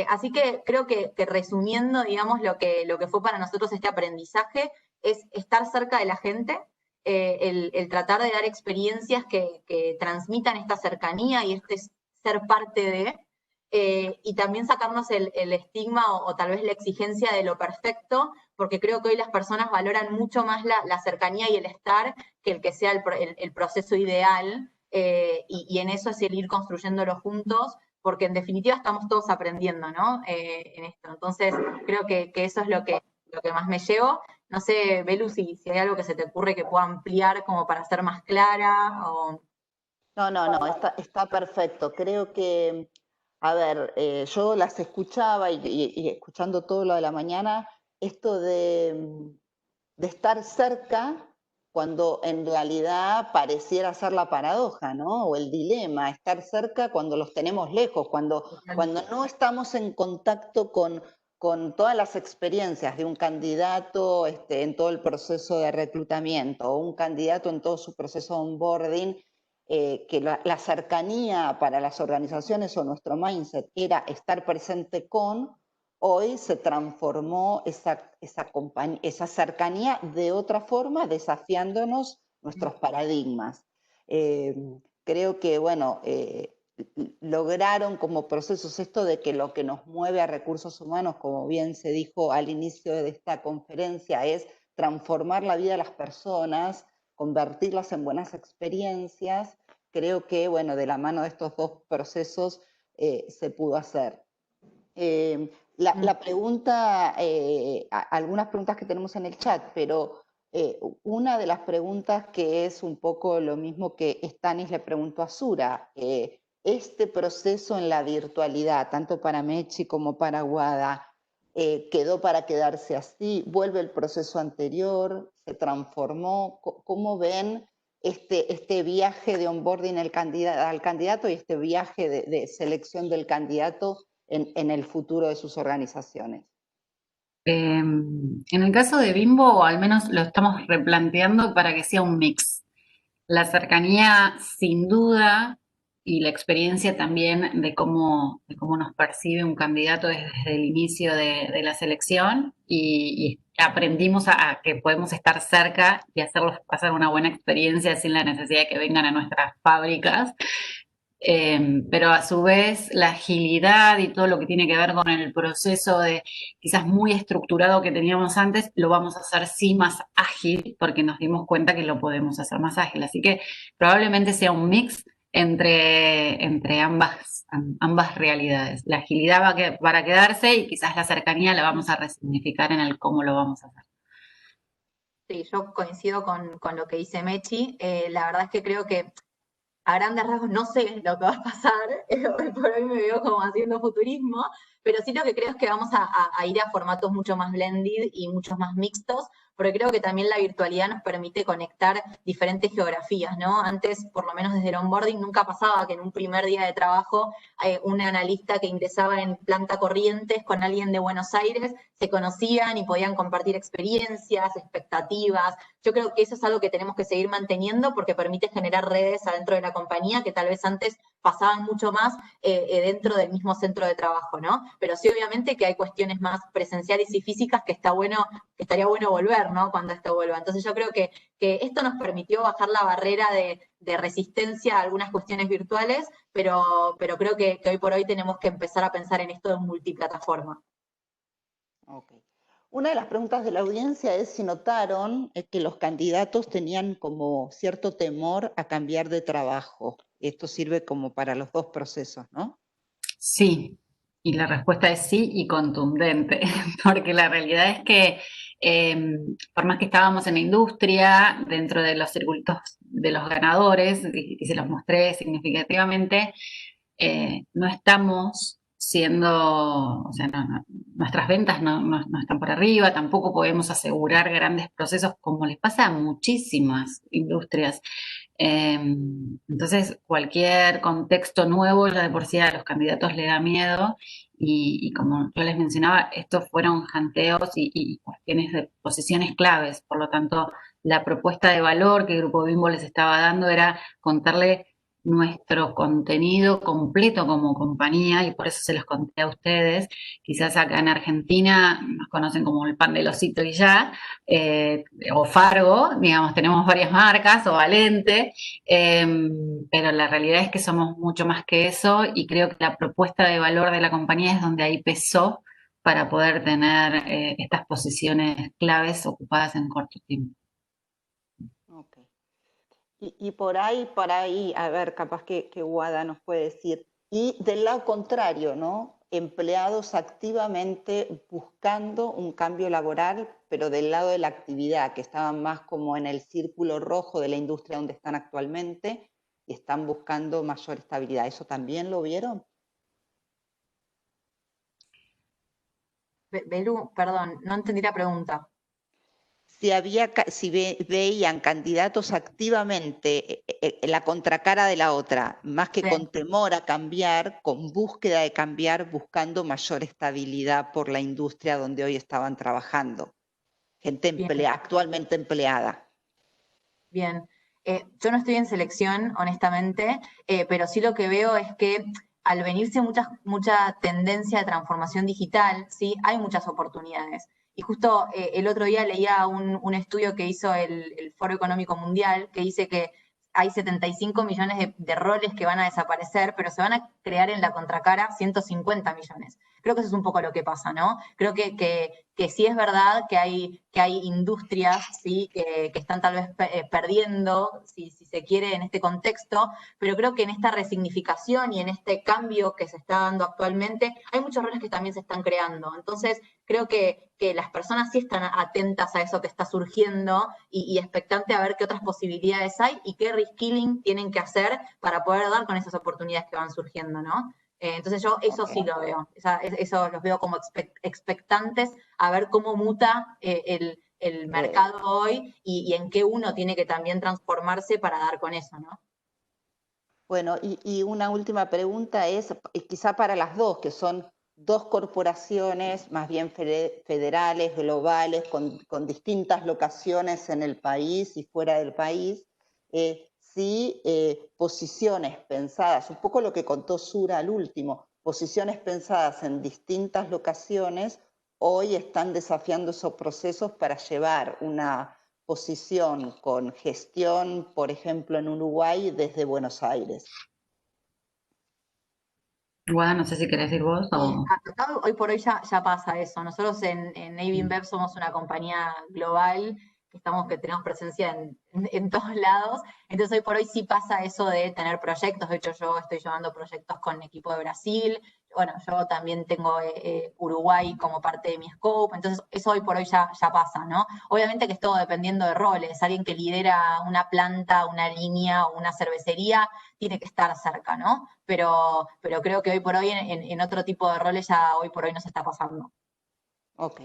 Así que creo que resumiendo, digamos, lo que fue para nosotros este aprendizaje es estar cerca de la gente, el tratar de dar experiencias que transmitan esta cercanía y este ser parte de, y también sacarnos el estigma o tal vez la exigencia de lo perfecto, porque creo que hoy las personas valoran mucho más la cercanía y el estar que el que sea el proceso ideal, y en eso es el ir construyéndolo juntos, porque en definitiva estamos todos aprendiendo, ¿no? En esto. Entonces, creo que eso es lo que más me llevo. No sé, Belu, si hay algo que se te ocurre que pueda ampliar como para ser más clara, o... No, está perfecto. Creo que, a ver, yo las escuchaba y escuchando todo lo de la mañana, esto de estar cerca cuando en realidad pareciera ser la paradoja, ¿no? O el dilema, estar cerca cuando los tenemos lejos, cuando no estamos en contacto con todas las experiencias de un candidato en todo el proceso de reclutamiento, o un candidato en todo su proceso de onboarding, que la cercanía para las organizaciones o nuestro mindset era estar presente con. Hoy se transformó esa cercanía de otra forma, desafiándonos nuestros paradigmas. Creo que, bueno, lograron como procesos esto de que lo que nos mueve a recursos humanos, como bien se dijo al inicio de esta conferencia, es transformar la vida de las personas, convertirlas en buenas experiencias. Creo que, bueno, de la mano de estos dos procesos se pudo hacer. La pregunta, algunas preguntas que tenemos en el chat, pero una de las preguntas que es un poco lo mismo que Stanis le preguntó a Sura, este proceso en la virtualidad, tanto para Mechi como para Wada, ¿quedó para quedarse así? ¿Vuelve el proceso anterior? ¿Se transformó? ¿Cómo ven este viaje de onboarding al candidato y este viaje de selección del candidato en el futuro de sus organizaciones? En el caso de Bimbo, al menos lo estamos replanteando para que sea un mix. La cercanía, sin duda, y la experiencia también de cómo nos percibe un candidato desde el inicio de la selección y aprendimos a que podemos estar cerca y hacerlos pasar una buena experiencia sin la necesidad de que vengan a nuestras fábricas. Pero a su vez la agilidad y todo lo que tiene que ver con el proceso de quizás muy estructurado que teníamos antes, lo vamos a hacer sí más ágil porque nos dimos cuenta que lo podemos hacer más ágil. Así que probablemente sea un mix entre ambas realidades. La agilidad va para quedarse y quizás la cercanía la vamos a resignificar en el cómo lo vamos a hacer. Sí, yo coincido con lo que dice Mechi. La verdad es que creo que a grandes rasgos no sé lo que va a pasar, hoy por hoy me veo como haciendo futurismo, pero sí lo que creo es que vamos a ir a formatos mucho más blended y mucho más mixtos, porque creo que también la virtualidad nos permite conectar diferentes geografías, ¿no? Antes, por lo menos desde el onboarding, nunca pasaba que en un primer día de trabajo un analista que ingresaba en planta Corrientes con alguien de Buenos Aires se conocían y podían compartir experiencias, expectativas. Yo creo que eso es algo que tenemos que seguir manteniendo porque permite generar redes adentro de la compañía que tal vez antes pasaban mucho más dentro del mismo centro de trabajo, ¿no? Pero sí, obviamente que hay cuestiones más presenciales y físicas que estaría bueno volver, ¿no? Cuando esto vuelva. Entonces yo creo que esto nos permitió bajar la barrera de resistencia a algunas cuestiones virtuales, pero creo que hoy por hoy tenemos que empezar a pensar en esto de multiplataforma. Ok. Una de las preguntas de la audiencia es si notaron que los candidatos tenían como cierto temor a cambiar de trabajo. Esto sirve como para los dos procesos, ¿no? Sí. Y la respuesta es sí y contundente, porque la realidad es que por más que estábamos en la industria, dentro de los circuitos de los ganadores, y se los mostré significativamente, no estamos siendo, o sea, nuestras ventas no están por arriba, tampoco podemos asegurar grandes procesos como les pasa a muchísimas industrias. Entonces, cualquier contexto nuevo ya de por sí a los candidatos le da miedo y como yo les mencionaba, estos fueron janteos y cuestiones de posiciones claves. Por lo tanto, la propuesta de valor que Grupo Bimbo les estaba dando era contarle nuestro contenido completo como compañía y por eso se los conté a ustedes. Quizás acá en Argentina nos conocen como el pan del osito y ya, o Fargo, digamos, tenemos varias marcas, o Valente, pero la realidad es que somos mucho más que eso y creo que la propuesta de valor de la compañía es donde ahí pesó para poder tener estas posiciones claves ocupadas en corto tiempo. Ok. Y por ahí, a ver, capaz que Guada nos puede decir, y del lado contrario, ¿no? Empleados activamente buscando un cambio laboral, pero del lado de la actividad, que estaban más como en el círculo rojo de la industria donde están actualmente y están buscando mayor estabilidad. ¿Eso también lo vieron? Belú, perdón, no entendí la pregunta. Si veían candidatos activamente la contracara de la otra, más que con temor a cambiar, con búsqueda de cambiar, buscando mayor estabilidad por la industria donde hoy estaban trabajando. Gente actualmente empleada. Bien. Yo no estoy en selección, honestamente, pero sí lo que veo es que al venirse mucha tendencia de transformación digital, ¿sí? Hay muchas oportunidades. Y justo el otro día leía un estudio que hizo el Foro Económico Mundial que dice que hay 75 millones de roles que van a desaparecer, pero se van a crear en la contracara 150 millones. Creo que eso es un poco lo que pasa, ¿no? Creo que sí es verdad que hay industrias, ¿sí? que están tal vez perdiendo, si se quiere, en este contexto, pero creo que en esta resignificación y en este cambio que se está dando actualmente, hay muchos roles que también se están creando. Entonces, creo que las personas sí están atentas a eso que está surgiendo y expectantes a ver qué otras posibilidades hay y qué reskilling tienen que hacer para poder dar con esas oportunidades que van surgiendo, ¿no? Entonces yo eso sí lo veo, eso los veo como expectantes a ver cómo muta el el mercado hoy y en qué uno tiene que también transformarse para dar con eso, ¿no? Bueno, y una última pregunta es, quizá para las dos, que son dos corporaciones más bien federales, globales, con distintas locaciones en el país y fuera del país, si posiciones pensadas, un poco lo que contó Sura al último, posiciones pensadas en distintas locaciones, hoy están desafiando esos procesos para llevar una posición con gestión, por ejemplo, en Uruguay desde Buenos Aires. Guada, no sé si querés decir vos o... Acá hoy por hoy ya pasa eso. Nosotros en Navy InBev somos una compañía global que tenemos presencia en todos lados. Entonces hoy por hoy sí pasa eso de tener proyectos. De hecho, yo estoy llevando proyectos con equipo de Brasil. Bueno, yo también tengo Uruguay como parte de mi scope. Entonces eso hoy por hoy ya pasa, ¿no? Obviamente que es todo dependiendo de roles. Alguien que lidera una planta, una línea o una cervecería tiene que estar cerca, ¿no? Pero creo que hoy por hoy en otro tipo de roles ya hoy por hoy no se está pasando. Ok.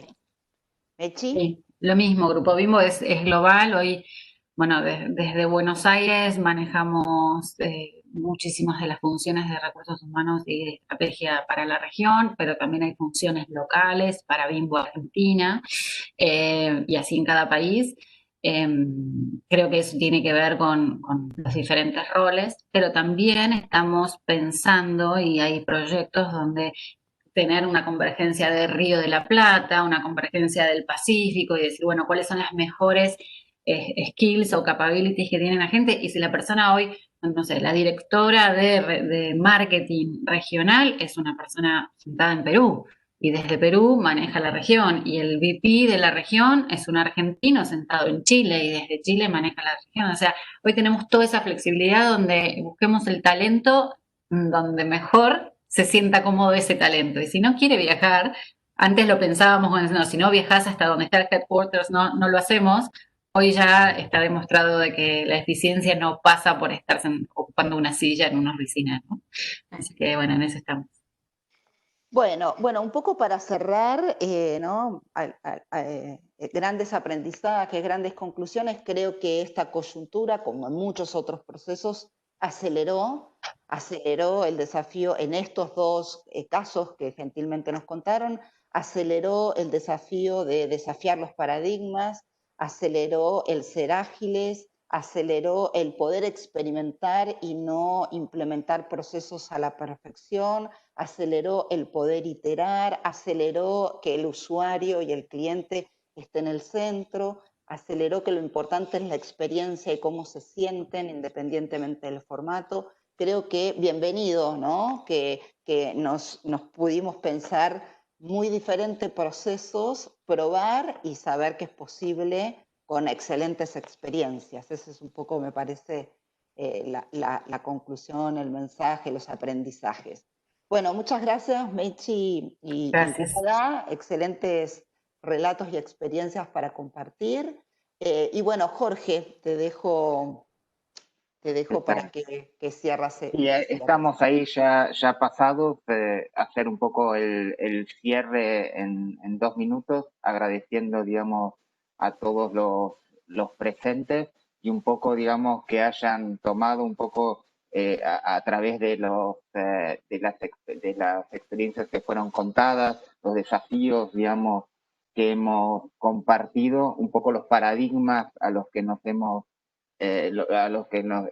¿Mechi? Sí, lo mismo, Grupo Bimbo es global. Hoy, bueno, desde Buenos Aires manejamos muchísimas de las funciones de recursos humanos y de estrategia para la región, pero también hay funciones locales para Bimbo Argentina y así en cada país. Creo que eso tiene que ver con los diferentes roles, pero también estamos pensando y hay proyectos donde tener una convergencia de Río de la Plata, una convergencia del Pacífico y decir, bueno, cuáles son las mejores skills o capabilities que tiene la gente y si la persona hoy, no sé, la directora de marketing regional es una persona sentada en Perú y desde Perú maneja la región y el VP de la región es un argentino sentado en Chile y desde Chile maneja la región. O sea, hoy tenemos toda esa flexibilidad donde busquemos el talento donde mejor se sienta cómodo ese talento. Y si no quiere viajar, antes lo pensábamos, no, si no viajas hasta donde está el headquarters, no lo hacemos. Hoy ya está demostrado de que la eficiencia no pasa por estar ocupando una silla en una oficina, ¿no? Así que bueno, en eso estamos. Bueno, un poco para cerrar, ¿no? Grandes aprendizajes, grandes conclusiones, creo que esta coyuntura, como en muchos otros procesos, aceleró el desafío en estos dos casos que gentilmente nos contaron, aceleró el desafío de desafiar los paradigmas, aceleró el ser ágiles, aceleró el poder experimentar y no implementar procesos a la perfección, aceleró el poder iterar, aceleró que el usuario y el cliente estén en el centro, aceleró que lo importante es la experiencia y cómo se sienten independientemente del formato. Creo que bienvenido, ¿no? Que nos pudimos pensar muy diferentes procesos, probar y saber que es posible con excelentes experiencias. Ese es un poco, me parece, la conclusión, el mensaje, los aprendizajes. Bueno, muchas gracias, Mechi y Guada. Excelentes relatos y experiencias para compartir. Y bueno, Jorge, te dejo para que cierras. Y estamos ahí ya pasados, hacer un poco el cierre en 2 minutos, agradeciendo, digamos, a todos los presentes y un poco, digamos, que hayan tomado un poco a través de las experiencias que fueron contadas, los desafíos, digamos, que hemos compartido, un poco los paradigmas a los que nos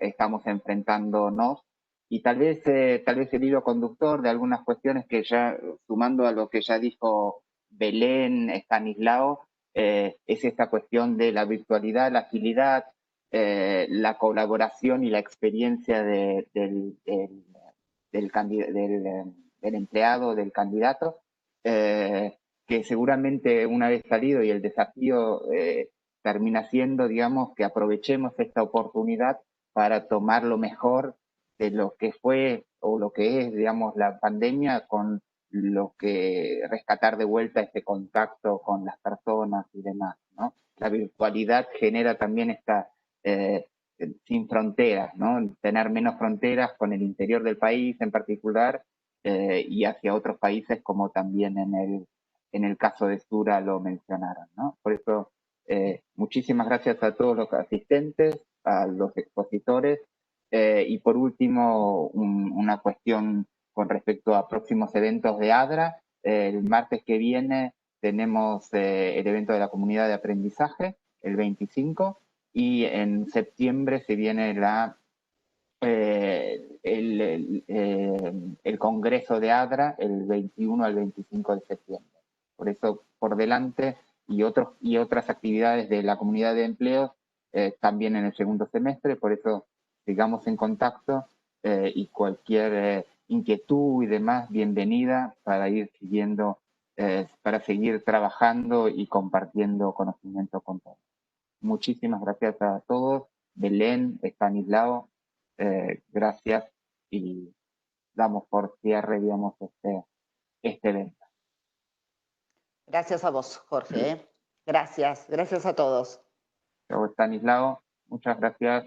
estamos enfrentándonos y tal vez el hilo conductor de algunas cuestiones que ya, sumando a lo que ya dijo Belén, Estanislao, es esta cuestión de la virtualidad, la agilidad, la colaboración y la experiencia del empleado, del candidato, que seguramente una vez salido y el desafío termina siendo, digamos, que aprovechemos esta oportunidad para tomar lo mejor de lo que fue o lo que es, digamos, la pandemia con lo que rescatar de vuelta este contacto con las personas y demás, ¿no? La virtualidad genera también esta sin fronteras, ¿no? Tener menos fronteras con el interior del país en particular y hacia otros países como también en el caso de Sura lo mencionaron, ¿no? Por eso Muchísimas gracias a todos los asistentes, a los expositores, y por último, una cuestión con respecto a próximos eventos de ADRA. El martes que viene tenemos el evento de la comunidad de aprendizaje, el 25, y en septiembre se viene el congreso de ADRA el 21 al 25 de septiembre. Por eso, por delante, y otras actividades de la comunidad de empleos también en el segundo semestre. Por eso sigamos en contacto, y cualquier inquietud y demás, bienvenida para ir siguiendo, para seguir trabajando y compartiendo conocimiento con todos. Muchísimas gracias a todos. Belén, Estanislao, gracias, y damos por cierre, digamos, este evento. Gracias a vos, Jorge. Gracias a todos. Chao, Estanislao, muchas gracias.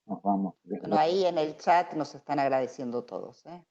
Nos vamos. Bueno, ahí en el chat nos están agradeciendo todos, ¿eh?